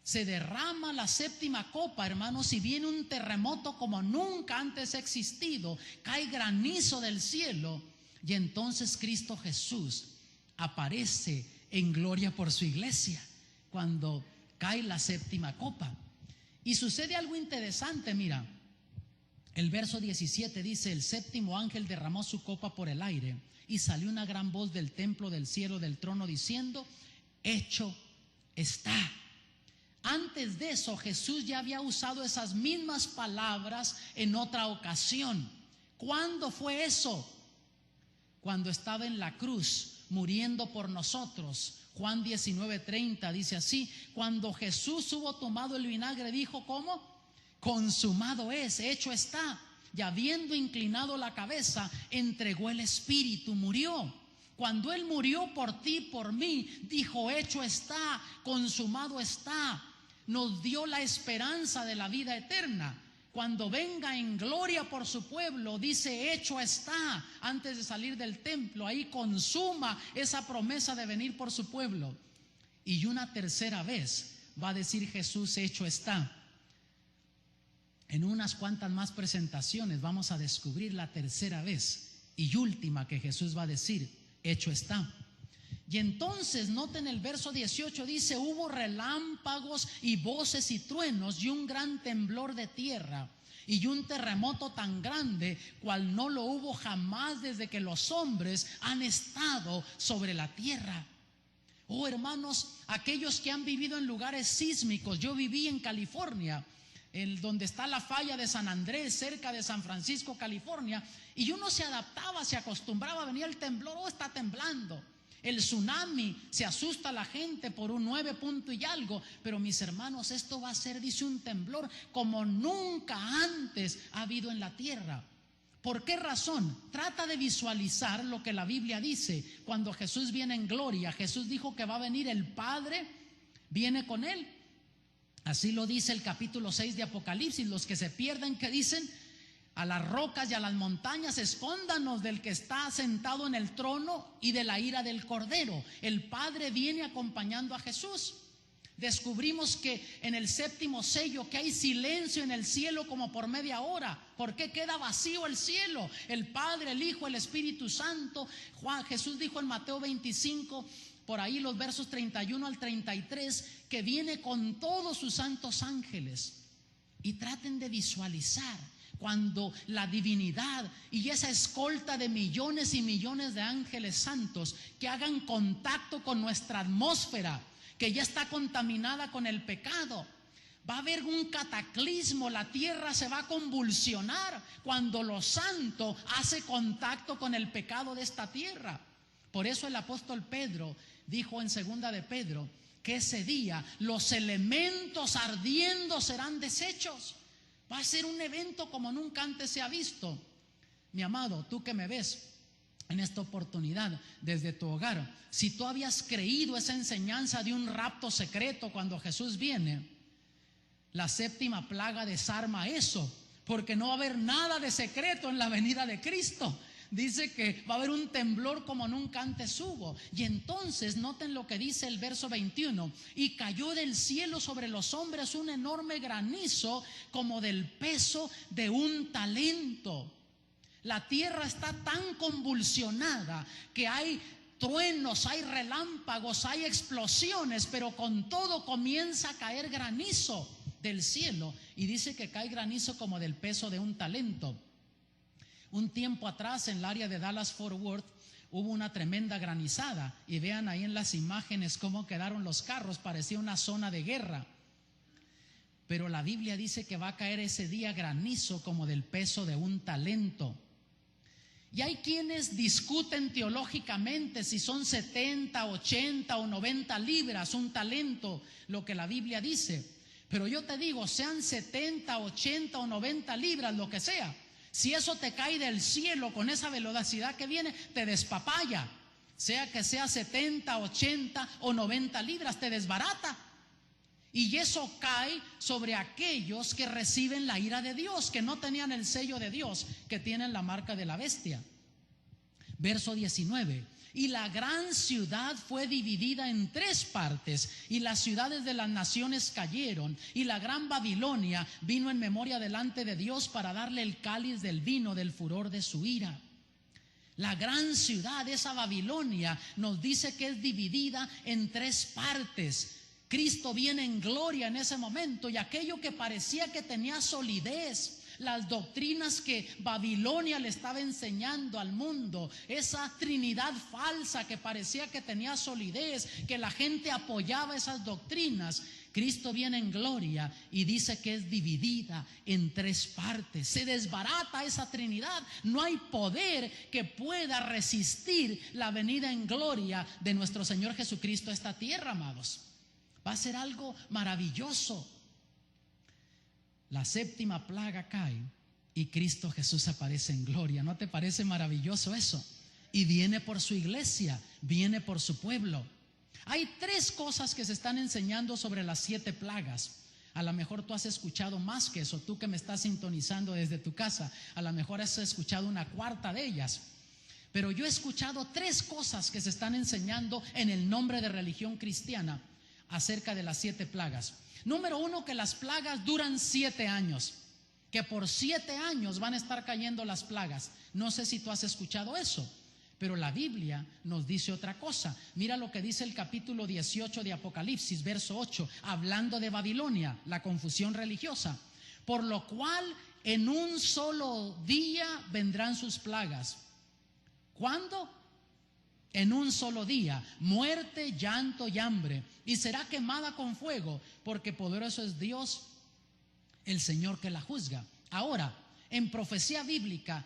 Se derrama la séptima copa, hermanos, y viene un terremoto como nunca antes ha existido. Cae granizo del cielo y entonces Cristo Jesús aparece en gloria por su iglesia cuando cae la séptima copa. Y sucede algo interesante, mira. El verso 17 dice: el séptimo ángel derramó su copa por el aire y salió una gran voz del templo del cielo, del trono, diciendo: hecho está. Antes de eso, Jesús ya había usado esas mismas palabras en otra ocasión. ¿Cuándo fue eso? Cuando estaba en la cruz, muriendo por nosotros. Juan 19:30 dice así: cuando Jesús hubo tomado el vinagre, dijo: ¿cómo? Consumado es, hecho está. Y habiendo inclinado la cabeza, entregó el espíritu, murió. Cuando Él murió por ti, por mí, dijo: hecho está, consumado está. Nos dio la esperanza de la vida eterna. Cuando venga en gloria por su pueblo, dice: hecho está. Antes de salir del templo, ahí consuma esa promesa de venir por su pueblo. Y una tercera vez va a decir Jesús: hecho está. En unas cuantas más presentaciones vamos a descubrir la tercera vez y última que Jesús va a decir: hecho está. Y entonces, noten el verso 18, dice: hubo relámpagos y voces y truenos y un gran temblor de tierra y un terremoto tan grande cual no lo hubo jamás desde que los hombres han estado sobre la tierra. Oh, hermanos, aquellos que han vivido en lugares sísmicos. Yo viví en California, donde está la falla de San Andrés, cerca de San Francisco, California, y uno se adaptaba, se acostumbraba. Venía el temblor: oh, está temblando. El tsunami, se asusta la gente por un 9 punto y algo. Pero mis hermanos, esto va a ser, dice, un temblor como nunca antes ha habido en la tierra. ¿Por qué razón? Trata de visualizar lo que la Biblia dice. Cuando Jesús viene en gloria, Jesús dijo que va a venir el Padre, viene con Él. Así lo dice el capítulo 6 de Apocalipsis. Los que se pierden, que dicen: a las rocas y a las montañas, escóndanos del que está sentado en el trono y de la ira del Cordero. El Padre viene acompañando a Jesús. Descubrimos que en el séptimo sello, que hay silencio en el cielo como por media hora. ¿Por qué queda vacío el cielo? El Padre, el Hijo, el Espíritu Santo. Jesús dijo en Mateo 25, por ahí los versos 31 al 33, que viene con todos sus santos ángeles. Y traten de visualizar cuando la divinidad y esa escolta de millones y millones de ángeles santos que hagan contacto con nuestra atmósfera, que ya está contaminada con el pecado. Va a haber un cataclismo, la tierra se va a convulsionar cuando lo santo hace contacto con el pecado de esta tierra. Por eso el apóstol Pedro dijo en segunda de Pedro que ese día los elementos ardiendo serán deshechos. Va a ser un evento como nunca antes se ha visto. Mi amado, tú que me ves en esta oportunidad desde tu hogar, si tú habías creído esa enseñanza de un rapto secreto cuando Jesús viene, la séptima plaga desarma eso, porque no va a haber nada de secreto en la venida de Cristo. Dice que va a haber un temblor como nunca antes hubo. Y entonces noten lo que dice el verso 21: y cayó del cielo sobre los hombres un enorme granizo como del peso de un talento. La tierra está tan convulsionada que hay truenos, hay relámpagos, hay explosiones, pero con todo comienza a caer granizo del cielo. Y dice que cae granizo como del peso de un talento. Un tiempo atrás en el área de Dallas-Fort Worth hubo una tremenda granizada, y vean ahí en las imágenes cómo quedaron los carros, parecía una zona de guerra. Pero la Biblia dice que va a caer ese día granizo como del peso de un talento. Y hay quienes discuten teológicamente si son 70, 80 o 90 libras un talento, lo que la Biblia dice. Pero yo te digo, sean 70, 80 o 90 libras, lo que sea, si eso te cae del cielo con esa velocidad que viene, te despapaya. Sea que sea 70, 80 o 90 libras, te desbarata. Y eso cae sobre aquellos que reciben la ira de Dios, que no tenían el sello de Dios, que tienen la marca de la bestia. Verso 19: y la gran ciudad fue dividida en 3 partes, y las ciudades de las naciones cayeron, y la gran Babilonia vino en memoria delante de Dios para darle el cáliz del vino del furor de su ira. La gran ciudad, esa Babilonia, nos dice que es dividida en 3 partes. Cristo viene en gloria en ese momento, y aquello que parecía que tenía solidez, las doctrinas que Babilonia le estaba enseñando al mundo, esa trinidad falsa que parecía que tenía solidez, que la gente apoyaba esas doctrinas, Cristo viene en gloria y dice que es dividida en 3 partes. Se desbarata esa trinidad. No hay poder que pueda resistir la venida en gloria de nuestro Señor Jesucristo a esta tierra, amados. Va a ser algo maravilloso. La séptima plaga cae y Cristo Jesús aparece en gloria. ¿No te parece maravilloso eso? Y viene por su iglesia, viene por su pueblo. Hay 3 cosas que se están enseñando sobre las 7 plagas. A lo mejor tú has escuchado más que eso. Tú que me estás sintonizando desde tu casa, a lo mejor has escuchado una 4ª de ellas. Pero yo he escuchado 3 cosas que se están enseñando en el nombre de religión cristiana acerca de las 7 plagas. Número 1, que las plagas duran 7 años, que por 7 años van a estar cayendo las plagas. No sé si tú has escuchado eso, pero la Biblia nos dice otra cosa. Mira lo que dice el capítulo 18 de Apocalipsis, verso 8, hablando de Babilonia, la confusión religiosa. Por lo cual en un solo día vendrán sus plagas. ¿Cuándo? En un solo día: muerte, llanto y hambre, y será quemada con fuego, porque poderoso es Dios, el Señor, que la juzga. Ahora, en profecía bíblica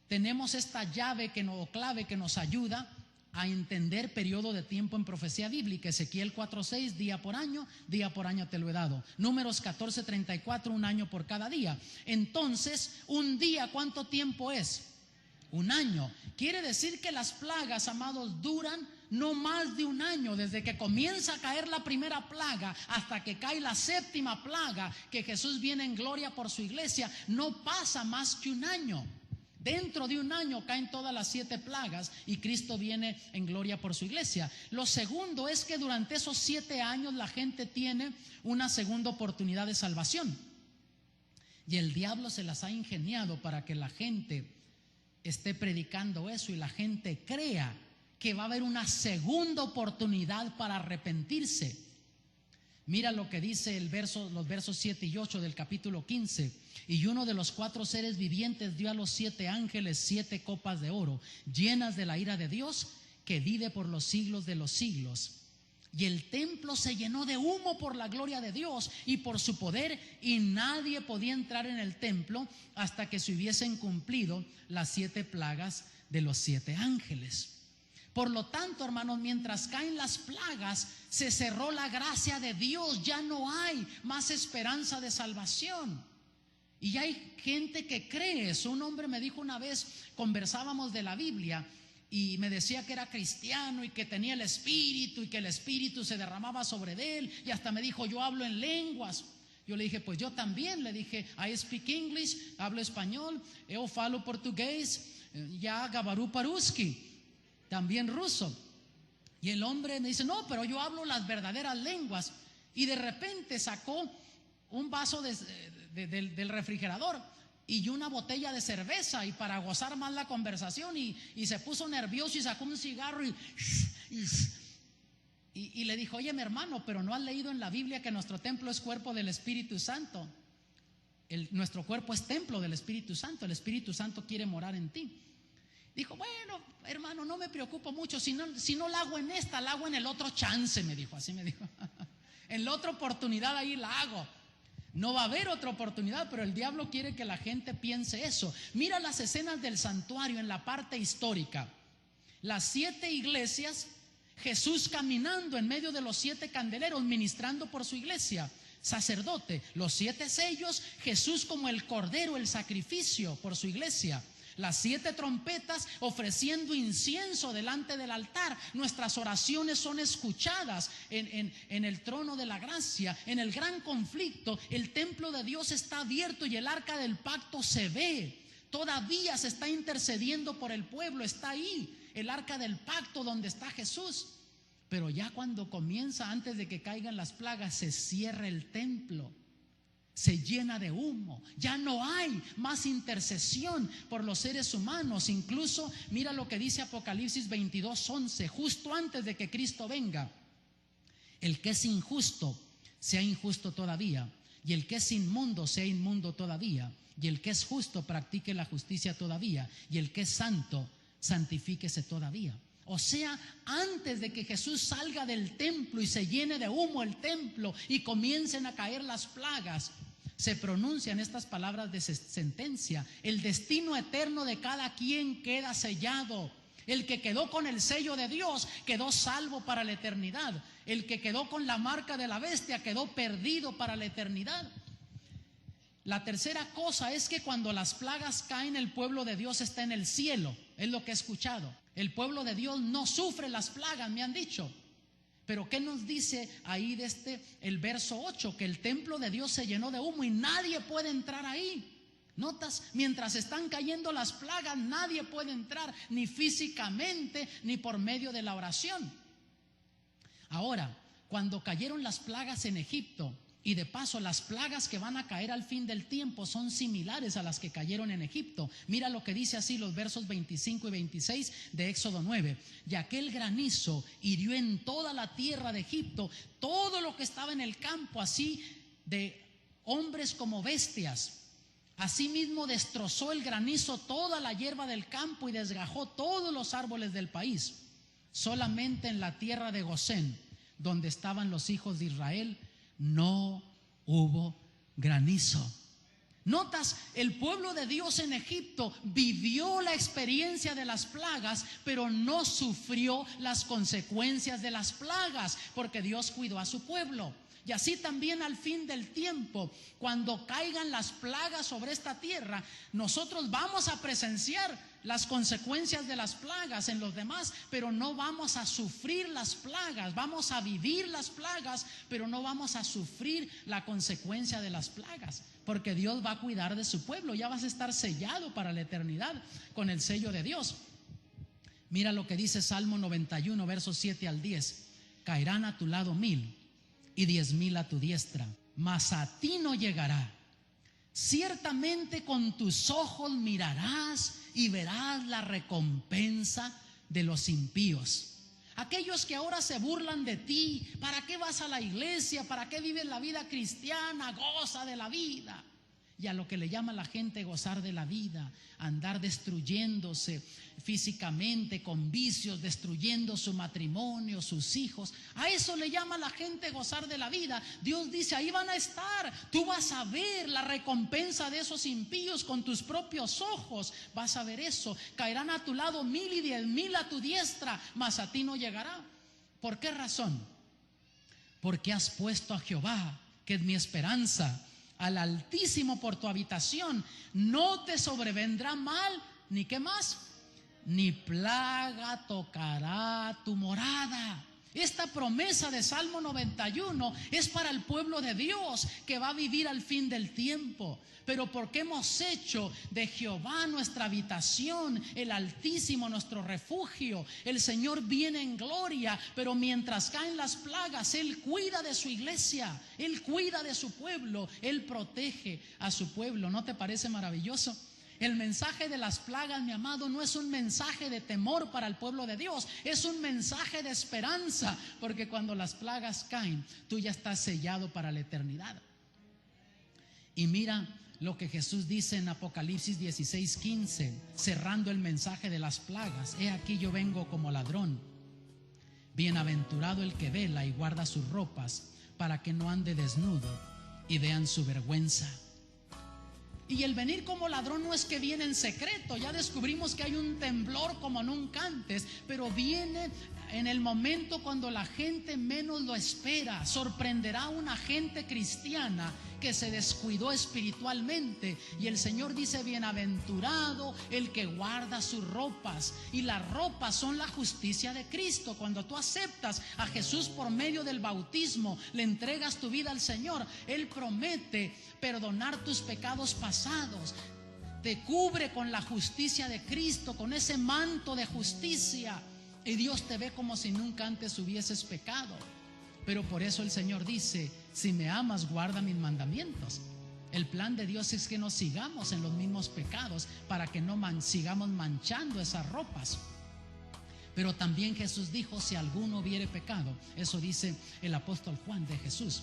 tenemos esta llave o clave que nos ayuda a entender periodo de tiempo en profecía bíblica. Ezequiel 4:6, día por año te lo he dado. Números 14:34, un año por cada día. Entonces, un día, ¿cuánto tiempo es? Un año. Quiere decir que las plagas, amados, duran no más de un año. Desde que comienza a caer la primera plaga hasta que cae la séptima plaga, que Jesús viene en gloria por su iglesia, no pasa más que un año. Dentro de un año caen todas las 7 plagas y Cristo viene en gloria por su iglesia. Lo segundo es que durante esos 7 años la gente tiene una segunda oportunidad de salvación. Y el diablo se las ha ingeniado para que la gente esté predicando eso y la gente crea que va a haber una segunda oportunidad para arrepentirse. Mira lo que dice los versos 7 y 8 del capítulo 15. Y uno de los 4 seres vivientes dio a los 7 ángeles 7 copas de oro, llenas de la ira de Dios, que vive por los siglos de los siglos. Y el templo se llenó de humo por la gloria de Dios y por su poder, y nadie podía entrar en el templo hasta que se hubiesen cumplido las 7 plagas de los 7 ángeles. Por lo tanto, hermanos, mientras caen las plagas, se cerró la gracia de Dios. Ya no hay más esperanza de salvación. Y hay gente que cree eso. Un hombre me dijo una vez, conversábamos de la Biblia, y me decía que era cristiano y que tenía el Espíritu y que el Espíritu se derramaba sobre él, y hasta me dijo: yo hablo en lenguas. Yo le dije: pues yo también. Le dije: I speak English, hablo español, eu falo portugués, ya gabaru paruski, también ruso. Y el hombre me dice: no, pero yo hablo las verdaderas lenguas. Y de repente sacó un vaso del refrigerador y una botella de cerveza, y para gozar más la conversación, y se puso nervioso y sacó un cigarro y le dijo: oye, mi hermano, pero ¿no has leído en la Biblia que nuestro templo es cuerpo del Espíritu Santo? Nuestro cuerpo es templo del Espíritu Santo. El Espíritu Santo quiere morar en ti. Dijo: bueno, hermano, no me preocupo mucho. Si no la hago en esta, la hago en el otro chance, me dijo. Así me dijo. En la otra oportunidad ahí la hago. No va a haber otra oportunidad, pero el diablo quiere que la gente piense eso. Mira las escenas del santuario en la parte histórica. Las 7 iglesias, Jesús caminando en medio de los 7 candeleros, ministrando por su iglesia, sacerdote. Los 7 sellos, Jesús como el cordero, el sacrificio por su iglesia. Las 7 trompetas ofreciendo incienso delante del altar. Nuestras oraciones son escuchadas en el trono de la gracia. En el gran conflicto, el templo de Dios está abierto y el arca del pacto se ve. Todavía se está intercediendo por el pueblo. Está ahí el arca del pacto donde está Jesús. Pero ya cuando comienza, antes de que caigan las plagas, se cierra el templo. Se llena de humo. Ya no hay más intercesión por los seres humanos. Incluso mira lo que dice Apocalipsis 22:11, justo antes de que Cristo venga: el que es injusto sea injusto todavía, y el que es inmundo sea inmundo todavía, y el que es justo practique la justicia todavía, y el que es santo santifíquese todavía. O sea, antes de que Jesús salga del templo y se llene de humo el templo y comiencen a caer las plagas, se pronuncian estas palabras de sentencia: el destino eterno de cada quien queda sellado. El que quedó con el sello de Dios quedó salvo para la eternidad. El que quedó con la marca de la bestia quedó perdido para la eternidad. La tercera cosa es que cuando las plagas caen, el pueblo de Dios está en el cielo. Es lo que he escuchado. El pueblo de Dios no sufre las plagas, me han dicho. Pero ¿qué nos dice ahí el verso 8? Que el templo de Dios se llenó de humo y nadie puede entrar ahí. ¿Notas? Mientras están cayendo las plagas, nadie puede entrar, ni físicamente, ni por medio de la oración. Ahora, cuando cayeron las plagas en Egipto, y de paso las plagas que van a caer al fin del tiempo son similares a las que cayeron en Egipto. Mira lo que dice así los versos 25 y 26 de Éxodo 9. Y aquel granizo hirió en toda la tierra de Egipto todo lo que estaba en el campo, así de hombres como bestias. Asimismo destrozó el granizo toda la hierba del campo y desgajó todos los árboles del país. Solamente en la tierra de Gosén, donde estaban los hijos de Israel, no hubo granizo. Notas, el pueblo de Dios en Egipto vivió la experiencia de las plagas, pero no sufrió las consecuencias de las plagas, porque Dios cuidó a su pueblo. Y así también al fin del tiempo, cuando caigan las plagas sobre esta tierra, nosotros vamos a presenciar las consecuencias de las plagas en los demás, pero no vamos a sufrir las plagas. Vamos a vivir las plagas, pero no vamos a sufrir la consecuencia de las plagas, porque Dios va a cuidar de su pueblo. Ya vas a estar sellado para la eternidad con el sello de Dios. Mira lo que dice Salmo 91, versos 7 al 10. Caerán a tu lado 1000 y 10,000 a tu diestra, mas a ti no llegará. Ciertamente con tus ojos mirarás y verás la recompensa de los impíos. Aquellos que ahora se burlan de ti: ¿para qué vas a la iglesia? ¿Para qué vives la vida cristiana? Goza de la vida. y a lo que le llama la gente gozar de la vida, andar destruyéndose físicamente con vicios, destruyendo su matrimonio, sus hijos, a eso le llama la gente gozar de la vida. Dios dice, ahí van a estar, tú vas a ver la recompensa de esos impíos con tus propios ojos, vas a ver eso, caerán a tu lado 1000 y 10,000 a tu diestra, mas a ti no llegará. ¿Por qué razón? Porque has puesto a Jehová, que es mi esperanza, al Altísimo por tu habitación. No te sobrevendrá mal, ni qué más, ni plaga tocará tu morada. Esta promesa de Salmo 91 es para el pueblo de Dios que va a vivir al fin del tiempo. Pero porque hemos hecho de Jehová nuestra habitación, el Altísimo nuestro refugio, el Señor viene en gloria, pero mientras caen las plagas, Él cuida de su iglesia, Él cuida de su pueblo, Él protege a su pueblo. ¿No te parece maravilloso? El mensaje de las plagas, mi amado, no es un mensaje de temor para el pueblo de Dios, es un mensaje de esperanza, porque cuando las plagas caen, tú ya estás sellado para la eternidad. Y mira lo que Jesús dice en Apocalipsis 16:15, cerrando el mensaje de las plagas: he aquí yo vengo como ladrón. Bienaventurado el que vela y guarda sus ropas, para que no ande desnudo y vean su vergüenza. Y el venir como ladrón no es que viene en secreto. Ya descubrimos que hay un temblor como nunca antes, pero viene en el momento cuando la gente menos lo espera. Sorprenderá a una gente cristiana que se descuidó espiritualmente, y el Señor dice: bienaventurado el que guarda sus ropas. Y las ropas son la justicia de Cristo. Cuando tú aceptas a Jesús por medio del bautismo, le entregas tu vida al Señor, Él promete perdonar tus pecados pasados, te cubre con la justicia de Cristo, con ese manto de justicia, y Dios te ve como si nunca antes hubieses pecado. Pero por eso el Señor dice: si me amas, guarda mis mandamientos. El plan de Dios es que no sigamos en los mismos pecados, para que no sigamos manchando esas ropas. Pero también Jesús dijo: si alguno hubiere pecado, eso dice el apóstol Juan de Jesús,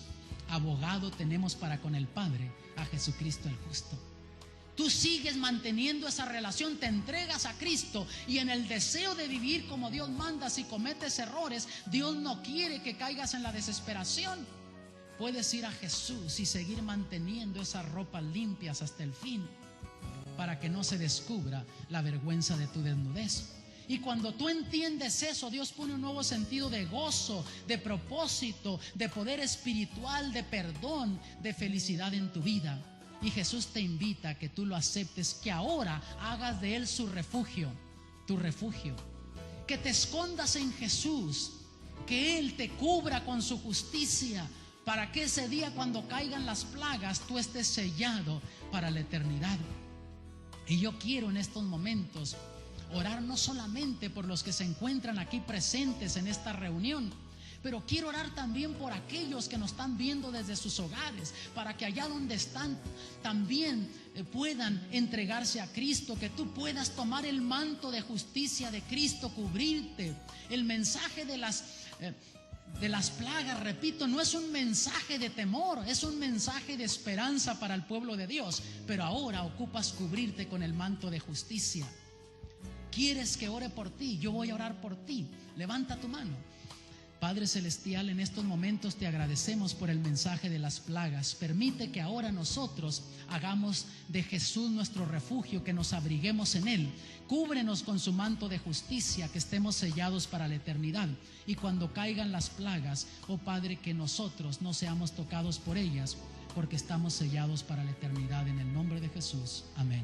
abogado tenemos para con el Padre, a Jesucristo el justo. Tú sigues manteniendo esa relación, te entregas a Cristo, y en el deseo de vivir como Dios manda, si cometes errores, Dios no quiere que caigas en la desesperación. Puedes ir a Jesús y seguir manteniendo esas ropas limpias hasta el fin, para que no se descubra la vergüenza de tu desnudez. Y cuando tú entiendes eso, Dios pone un nuevo sentido de gozo, de propósito, de poder espiritual, de perdón, de felicidad en tu vida. Y Jesús te invita a que tú lo aceptes, que ahora hagas de Él su refugio, tu refugio. Que te escondas en Jesús, que Él te cubra con su justicia, para que ese día, cuando caigan las plagas, tú estés sellado para la eternidad. Y yo quiero en estos momentos orar no solamente por los que se encuentran aquí presentes en esta reunión, pero quiero orar también por aquellos que nos están viendo desde sus hogares, para que allá donde están también puedan entregarse a Cristo, que tú puedas tomar el manto de justicia de Cristo, cubrirte. El mensaje de las plagas, repito, no es un mensaje de temor, es un mensaje de esperanza para el pueblo de Dios. Pero ahora ocupas cubrirte con el manto de justicia. ¿Quieres que ore por ti? Yo voy a orar por ti. Levanta tu mano. Padre Celestial, en estos momentos te agradecemos por el mensaje de las plagas. Permite que ahora nosotros hagamos de Jesús nuestro refugio, que nos abriguemos en Él. Cúbrenos con su manto de justicia, que estemos sellados para la eternidad. Y cuando caigan las plagas, oh Padre, que nosotros no seamos tocados por ellas, porque estamos sellados para la eternidad. En el nombre de Jesús. Amén.